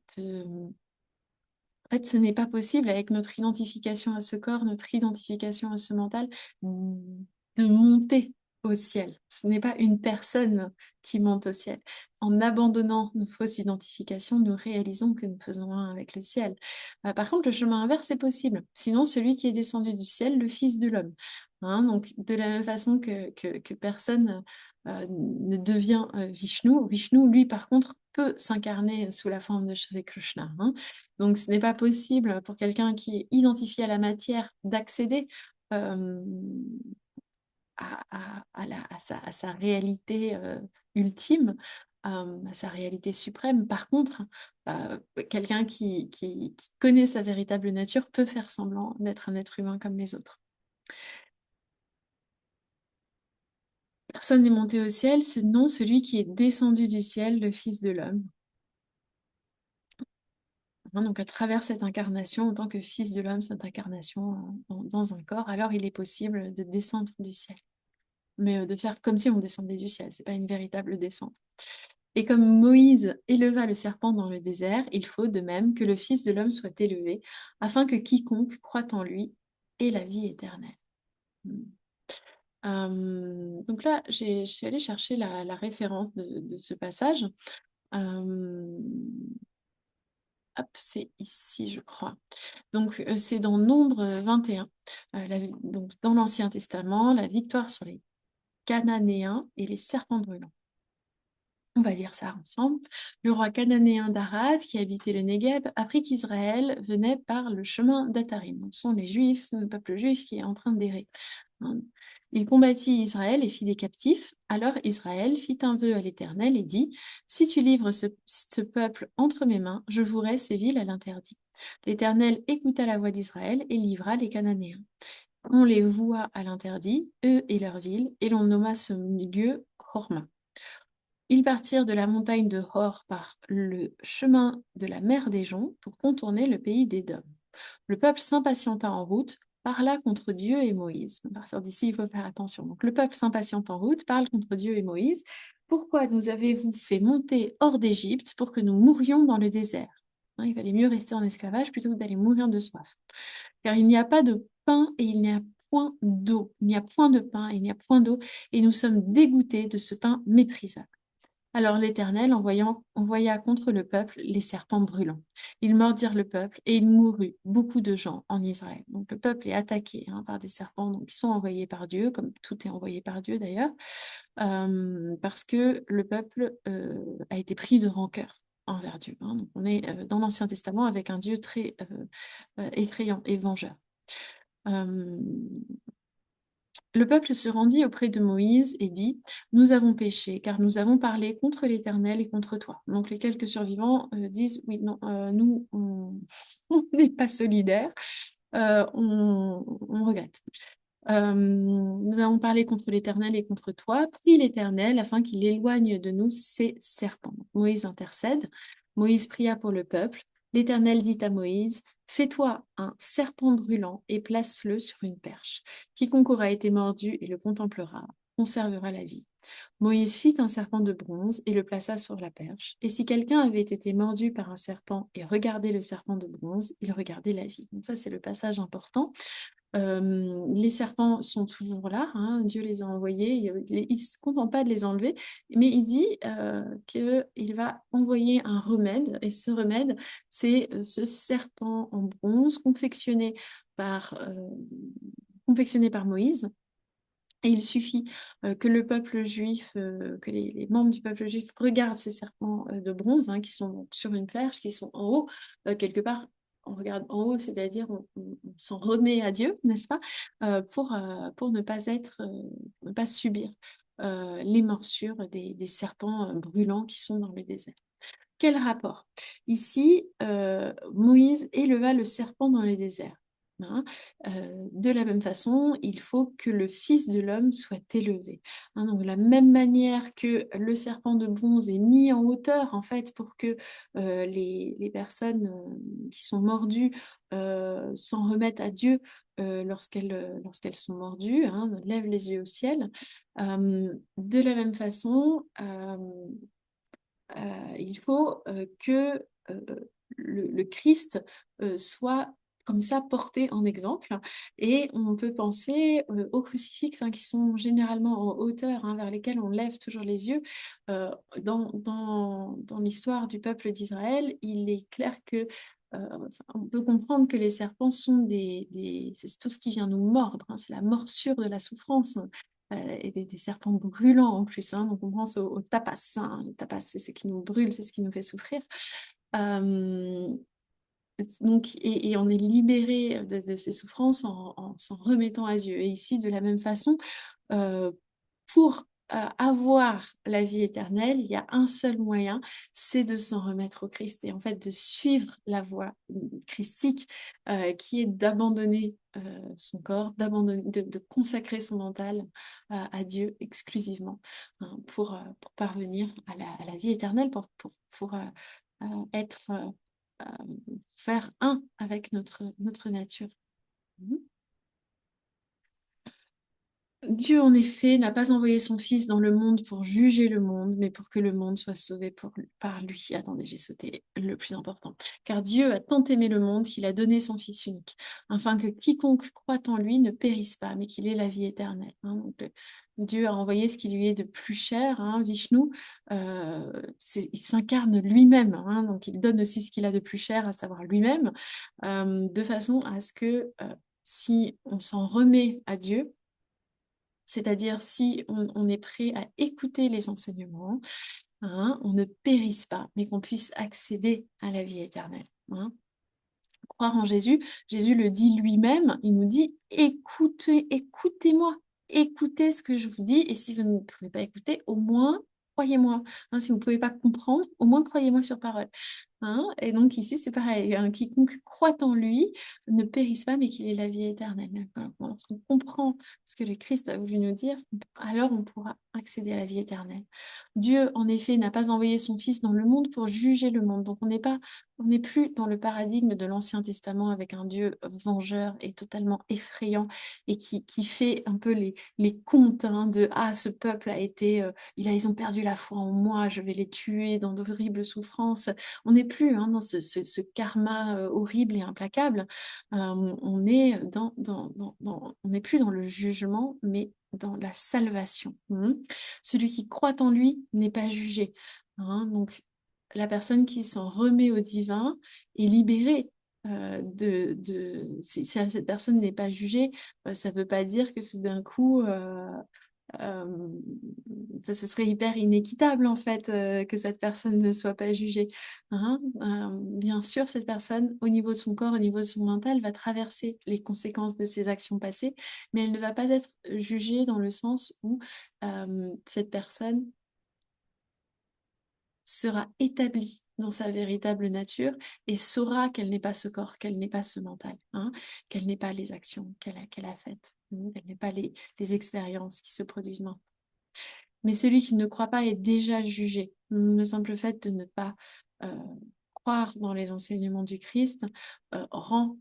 en fait, ce n'est pas possible avec notre identification à ce corps, notre identification à ce mental, de monter au ciel. Ce n'est pas une personne qui monte au ciel. En abandonnant nos fausses identifications, nous réalisons que nous faisons un avec le ciel. Par contre, le chemin inverse est possible. Sinon, celui qui est descendu du ciel, le Fils de l'homme. Hein, donc, de la même façon que personne ne devient Vishnu, Vishnu, lui, par contre, peut s'incarner sous la forme de Shri Krishna. Hein. Donc, ce n'est pas possible pour quelqu'un qui est identifié à la matière d'accéder euh, à sa réalité ultime, à sa réalité suprême. Par contre, quelqu'un qui connaît sa véritable nature peut faire semblant d'être un être humain comme les autres. Personne n'est monté au ciel, sinon celui qui est descendu du ciel, le Fils de l'homme. Hein, donc, à travers cette incarnation, en tant que Fils de l'homme, cette incarnation dans un corps, alors il est possible de descendre du ciel. Mais de faire comme si on descendait du ciel, c'est pas une véritable descente. Et comme Moïse éleva le serpent dans le désert, il faut de même que le Fils de l'homme soit élevé, afin que quiconque croit en lui ait la vie éternelle. Donc là, je suis allée chercher la référence de ce passage. Euh, Hop, c'est ici, je crois. Donc, c'est dans Nombre 21, donc dans l'Ancien Testament, la victoire sur les Cananéens et les serpents brûlants. On va lire ça ensemble. Le roi cananéen d'Arad, qui habitait le Négueb, apprit qu'Israël venait par le chemin d'Atharim. Donc, ce sont les Juifs, le peuple juif qui est en train d'errer. Hein. Il combattit Israël et fit des captifs. Alors Israël fit un vœu à l'Éternel et dit, si tu livres ce peuple entre mes mains, je vouerai ces villes à l'interdit. L'Éternel écouta la voix d'Israël et livra les Cananéens. On les voua à l'interdit, eux et leurs villes, et l'on nomma ce lieu Horma. Ils partirent de la montagne de Hor par le chemin de la mer des Joncs pour contourner le pays d'Édom. Le peuple s'impatienta en route, parla contre Dieu et Moïse. À partir d'ici, il faut faire attention. Donc, le peuple s'impatiente en route, parle contre Dieu et Moïse. Pourquoi nous avez-vous fait monter hors d'Égypte pour que nous mourions dans le désert? Hein, il valait mieux rester en esclavage plutôt que d'aller mourir de soif. Car il n'y a pas de pain et il n'y a point d'eau. Il n'y a point de pain et il n'y a point d'eau, et nous sommes dégoûtés de ce pain méprisable. Alors l'Éternel envoya contre le peuple les serpents brûlants. Ils mordirent le peuple et il mourut beaucoup de gens en Israël. Donc le peuple est attaqué par des serpents qui sont envoyés par Dieu, comme tout est envoyé par Dieu d'ailleurs, parce que le peuple a été pris de rancœur envers Dieu. Hein. Donc on est dans l'Ancien Testament avec un Dieu très effrayant et vengeur. Euh, Le peuple se rendit auprès de Moïse et dit, nous avons péché, car nous avons parlé contre l'Éternel et contre toi. Donc les quelques survivants disent, oui, non, nous, on n'est pas solidaires, on regrette. Nous avons parlé contre l'Éternel et contre toi, prie l'Éternel afin qu'il éloigne de nous ces serpents. Donc, Moïse intercède. Moïse pria pour le peuple. L'Éternel dit à Moïse, fais-toi un serpent brûlant et place-le sur une perche. Quiconque aura été mordu et le contemplera conservera la vie. Moïse fit un serpent de bronze et le plaça sur la perche. Et si quelqu'un avait été mordu par un serpent et regardait le serpent de bronze, il regardait la vie. Donc ça, c'est le passage important. Les serpents sont toujours là, hein, Dieu les a envoyés, il ne se contente pas de les enlever, mais il dit qu'il va envoyer un remède, et ce remède, c'est ce serpent en bronze confectionné par Moïse. Et il suffit que le peuple juif, que les membres du peuple juif regardent ces serpents de bronze, hein, qui sont donc sur une perche, qui sont en haut, quelque part, on regarde en haut, c'est-à-dire on s'en remet à Dieu, n'est-ce pas, pour ne pas subir les morsures des serpents brûlants qui sont dans le désert. Quel rapport? Ici, Moïse éleva le serpent dans les déserts. Hein. De la même façon, il faut que le Fils de l'homme soit élevé. Hein, donc, de la même manière que le serpent de bronze est mis en hauteur, en fait, pour que les personnes qui sont mordues s'en remettent à Dieu lorsqu'elles sont mordues, hein, lèvent les yeux au ciel. De la même façon, il faut que le Christ soit comme ça porté en exemple. Et on peut penser aux crucifixes, hein, qui sont généralement en hauteur, hein, vers lesquels on lève toujours les yeux. Dans l'histoire du peuple d'Israël, il est clair que on peut comprendre que les serpents sont c'est tout ce qui vient nous mordre, hein, c'est la morsure de la souffrance, hein, et des serpents brûlants en plus, hein, donc on pense au tapas, hein. Le tapas, c'est ce qui nous brûle, c'est ce qui nous fait souffrir. Euh, donc, et on est libéré de ces souffrances en s'en remettant à Dieu. Et ici, de la même façon, euh, pour avoir la vie éternelle, il y a un seul moyen, c'est de s'en remettre au Christ et en fait de suivre la voie christique qui est d'abandonner son corps, de consacrer son mental à Dieu exclusivement, hein, pour parvenir à la vie éternelle, être faire un avec notre nature. Mhm. Dieu, en effet, n'a pas envoyé son Fils dans le monde pour juger le monde, mais pour que le monde soit sauvé par lui. Attendez, j'ai sauté le plus important. Car Dieu a tant aimé le monde qu'il a donné son Fils unique, afin que quiconque croit en lui ne périsse pas, mais qu'il ait la vie éternelle. Hein. Donc, Dieu a envoyé ce qui lui est de plus cher, hein, Vishnu, il s'incarne lui-même, hein, donc il donne aussi ce qu'il a de plus cher, à savoir lui-même, de façon à ce que si on s'en remet à Dieu, c'est-à-dire si on est prêt à écouter les enseignements, hein, on ne périsse pas, mais qu'on puisse accéder à la vie éternelle. Hein. Croire en Jésus, Jésus le dit lui-même, il nous dit, écoutez-moi, écoutez ce que je vous dis, et si vous ne pouvez pas écouter, au moins croyez-moi. Hein, si vous ne pouvez pas comprendre, au moins croyez-moi sur parole. Hein, et donc ici, c'est pareil, hein, quiconque croit en lui ne périsse pas, mais qu'il ait la vie éternelle. D'accord. Bon, lorsqu'on comprend ce que le Christ a voulu nous dire, alors on pourra accéder à la vie éternelle. Dieu, en effet, n'a pas envoyé son Fils dans le monde pour juger le monde. Donc on n'est plus dans le paradigme de l'Ancien Testament avec un Dieu vengeur et totalement effrayant et qui fait un peu les comptes, hein, de «Ah, ce peuple a été, ils ont perdu la foi en moi, je vais les tuer dans d'horribles souffrances». On n'est plus, hein, dans ce karma horrible et implacable. On est on n'est plus dans le jugement, mais dans la salvation. Celui qui croit en lui n'est pas jugé. Hein. Donc, la personne qui s'en remet au divin est libérée. Si cette personne n'est pas jugée, ça ne veut pas dire que tout d'un coup, euh, enfin, ce serait hyper inéquitable en fait que cette personne ne soit pas jugée. Hein. Bien sûr, cette personne, au niveau de son corps, au niveau de son mental, va traverser les conséquences de ses actions passées, mais elle ne va pas être jugée dans le sens où cette personne sera établie dans sa véritable nature et saura qu'elle n'est pas ce corps, qu'elle n'est pas ce mental, hein, qu'elle n'est pas les actions qu'elle a faites, qu'elle n'est pas les expériences qui se produisent. Non. Mais celui qui ne croit pas est déjà jugé. Le simple fait de ne pas euh, croire dans les enseignements du Christ rend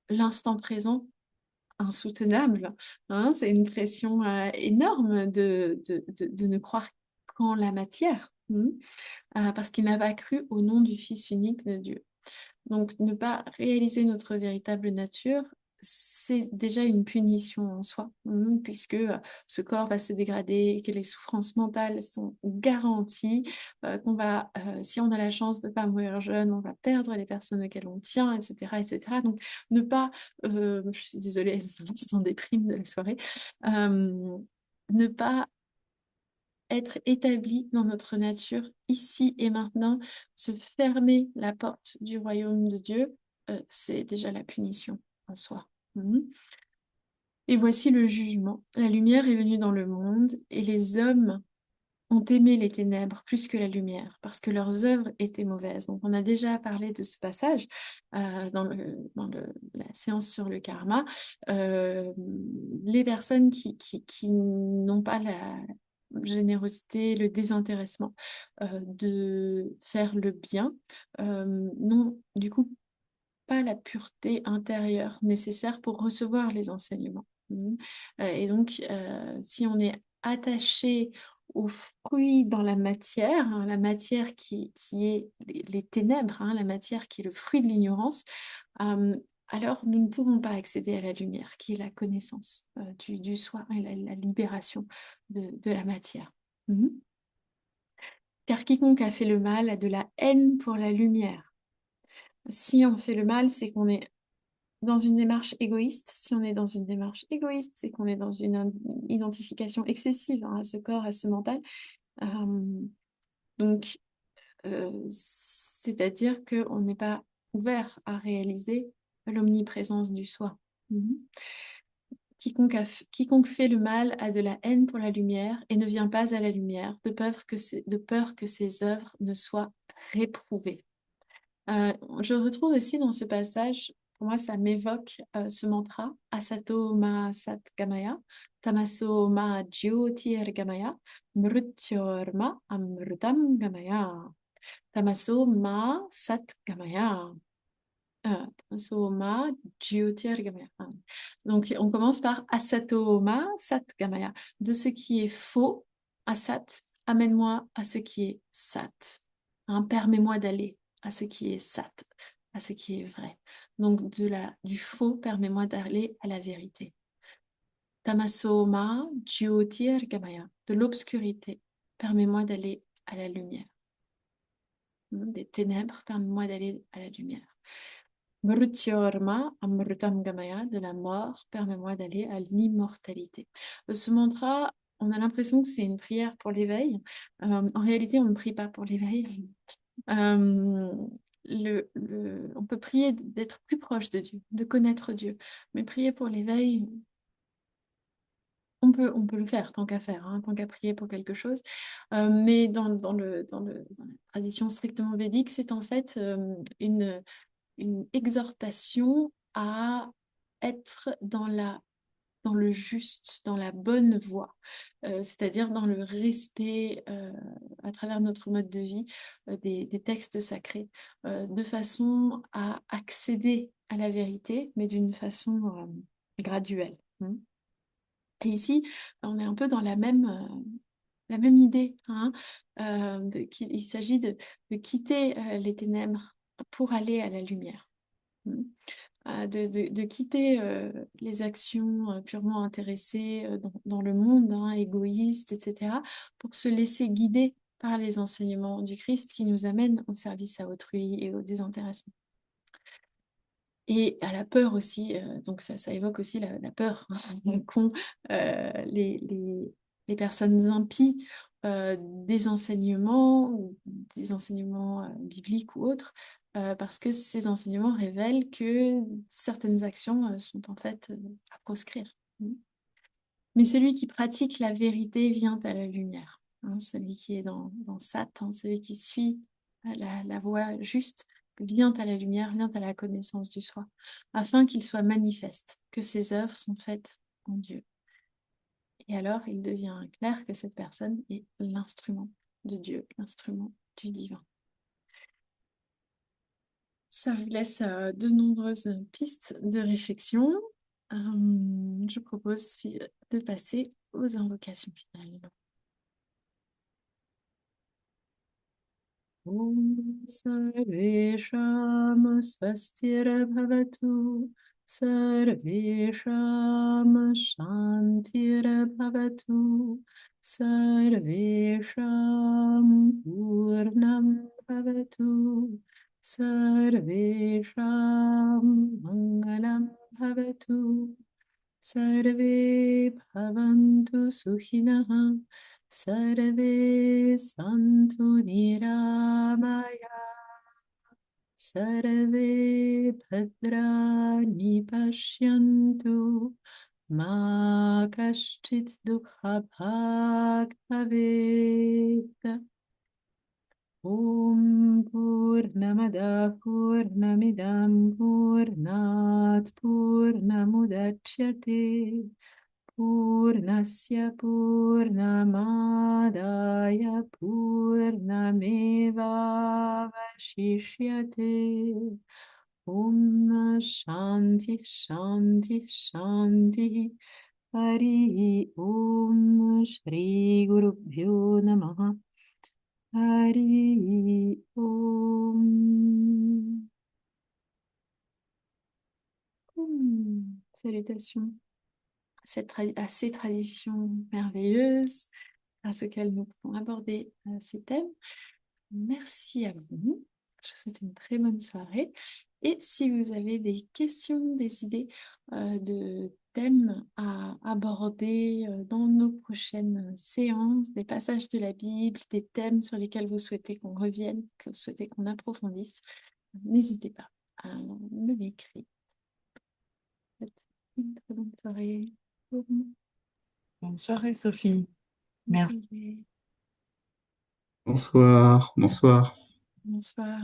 l'instant présent insoutenable. Hein. C'est une pression énorme de ne croire qu'en la matière. Parce qu'il n'a pas cru au nom du Fils unique de Dieu. Donc, ne pas réaliser notre véritable nature, c'est déjà une punition en soi, puisque ce corps va se dégrader, que les souffrances mentales sont garanties, qu'on va, si on a la chance de ne pas mourir jeune, on va perdre les personnes auxquelles on tient, etc., etc. Donc, ne pas, je suis désolée, c'est l'instant déprime de la soirée, ne pas être établi dans notre nature ici et maintenant, se fermer la porte du royaume de Dieu, c'est déjà la punition en soi. Et voici le jugement. La lumière est venue dans le monde et les hommes ont aimé les ténèbres plus que la lumière parce que leurs œuvres étaient mauvaises. Donc on a déjà parlé de ce passage la séance sur le karma. Les personnes qui n'ont pas la générosité, le désintéressement de faire le bien, n'ont du coup pas la pureté intérieure nécessaire pour recevoir les enseignements. Et donc, si on est attaché aux fruits dans la matière, hein, la matière qui est les ténèbres, hein, la matière qui est le fruit de l'ignorance, euh, alors nous ne pouvons pas accéder à la lumière, qui est la connaissance du soi et la libération de la matière. Mhm. Car quiconque a fait le mal a de la haine pour la lumière. Si on fait le mal, c'est qu'on est dans une démarche égoïste. Si on est dans une démarche égoïste, c'est qu'on est dans une identification excessive, hein, à ce corps, à ce mental. Euh, donc, c'est-à-dire qu'on n'est pas ouvert à réaliser l'omniprésence du soi. Mhm. Quiconque fait le mal a de la haine pour la lumière et ne vient pas à la lumière de peur que ses œuvres ne soient réprouvées. Je retrouve aussi dans ce passage, pour moi, ça m'évoque ce mantra, Asato ma sat gamaya, Tamaso ma jyotir gamaya, Mrutyor ma amrutam gamaya, Tamaso ma sat gamaya. Tamaso ma jyotir gamaya. Donc, on commence par Asato ma sat gamaya. De ce qui est faux, Asat, amène-moi à ce qui est sat. Hein, permets-moi d'aller à ce qui est sat, à ce qui est vrai. Donc, du faux, permets-moi d'aller à la vérité. Tamaso ma jyotir gamaya. De l'obscurité, permets-moi d'aller à la lumière. Des ténèbres, permets-moi d'aller à la lumière. Mrutyorma amrutam gamaya, de la mort, permets-moi d'aller à l'immortalité. Ce mantra, on a l'impression que c'est une prière pour l'éveil. En réalité, on ne prie pas pour l'éveil. Euh, on peut prier d'être plus proche de Dieu, de connaître Dieu. Mais prier pour l'éveil, on peut le faire tant qu'à faire, hein, tant qu'à prier pour quelque chose. Mais dans la tradition strictement védique, c'est en fait une exhortation à être dans le juste, dans la bonne voie, c'est-à-dire dans le respect à travers notre mode de vie des textes sacrés, de façon à accéder à la vérité, mais d'une façon graduelle. Et ici, on est un peu dans la même idée, hein, qu'il il s'agit de quitter les ténèbres pour aller à la lumière. Mm. De quitter les actions purement intéressées dans le monde, hein, égoïstes, etc., pour se laisser guider par les enseignements du Christ qui nous amènent au service à autrui et au désintéressement. Et à la peur aussi, donc ça évoque aussi la peur qu'ont les personnes impies des enseignements, ou des enseignements bibliques ou autres, parce que ces enseignements révèlent que certaines actions sont en fait à proscrire. Mais celui qui pratique la vérité vient à la lumière. Hein, celui qui est dans Sat, hein, celui qui suit la voie juste, vient à la lumière, vient à la connaissance du soi, afin qu'il soit manifeste, que ses œuvres sont faites en Dieu. Et alors, il devient clair que cette personne est l'instrument de Dieu, l'instrument du divin. Ça vous laisse de nombreuses pistes de réflexion. Je propose de passer aux invocations finales. Om Sarvesham Swastirabhavatu Sarvesham Shantirabhavatu Sarvesham Purnam Bhavatu Sarvesham Mangalam Bhavatu Sarve Bhavantu Sukhinaha Sarve Santu Niramaya Sarve Bhadrani Pashyantu Ma Kashchit Dukha Bhag Bhavet Om Purnamada Purnamidam Purnat Purnamudachyate Purnasya Purnamadaya Purnameva Vashishyate Om Shanti Shanti Shanti Hari Om Shri Guru Bhyo Namaha Hari Om. Salutations à ces traditions merveilleuses grâce auxquelles nous pouvons aborder ces thèmes. Merci à vous. Je vous souhaite une très bonne soirée. Et si vous avez des questions, des idées de thèmes à aborder dans nos prochaines séances, des passages de la Bible, des thèmes sur lesquels vous souhaitez qu'on revienne, que vous souhaitez qu'on approfondisse, n'hésitez pas à me l'écrire. Une très bonne soirée. Bonne soirée, Sophie. Bonne Merci. soirée. Bonsoir, bonsoir. Bonsoir.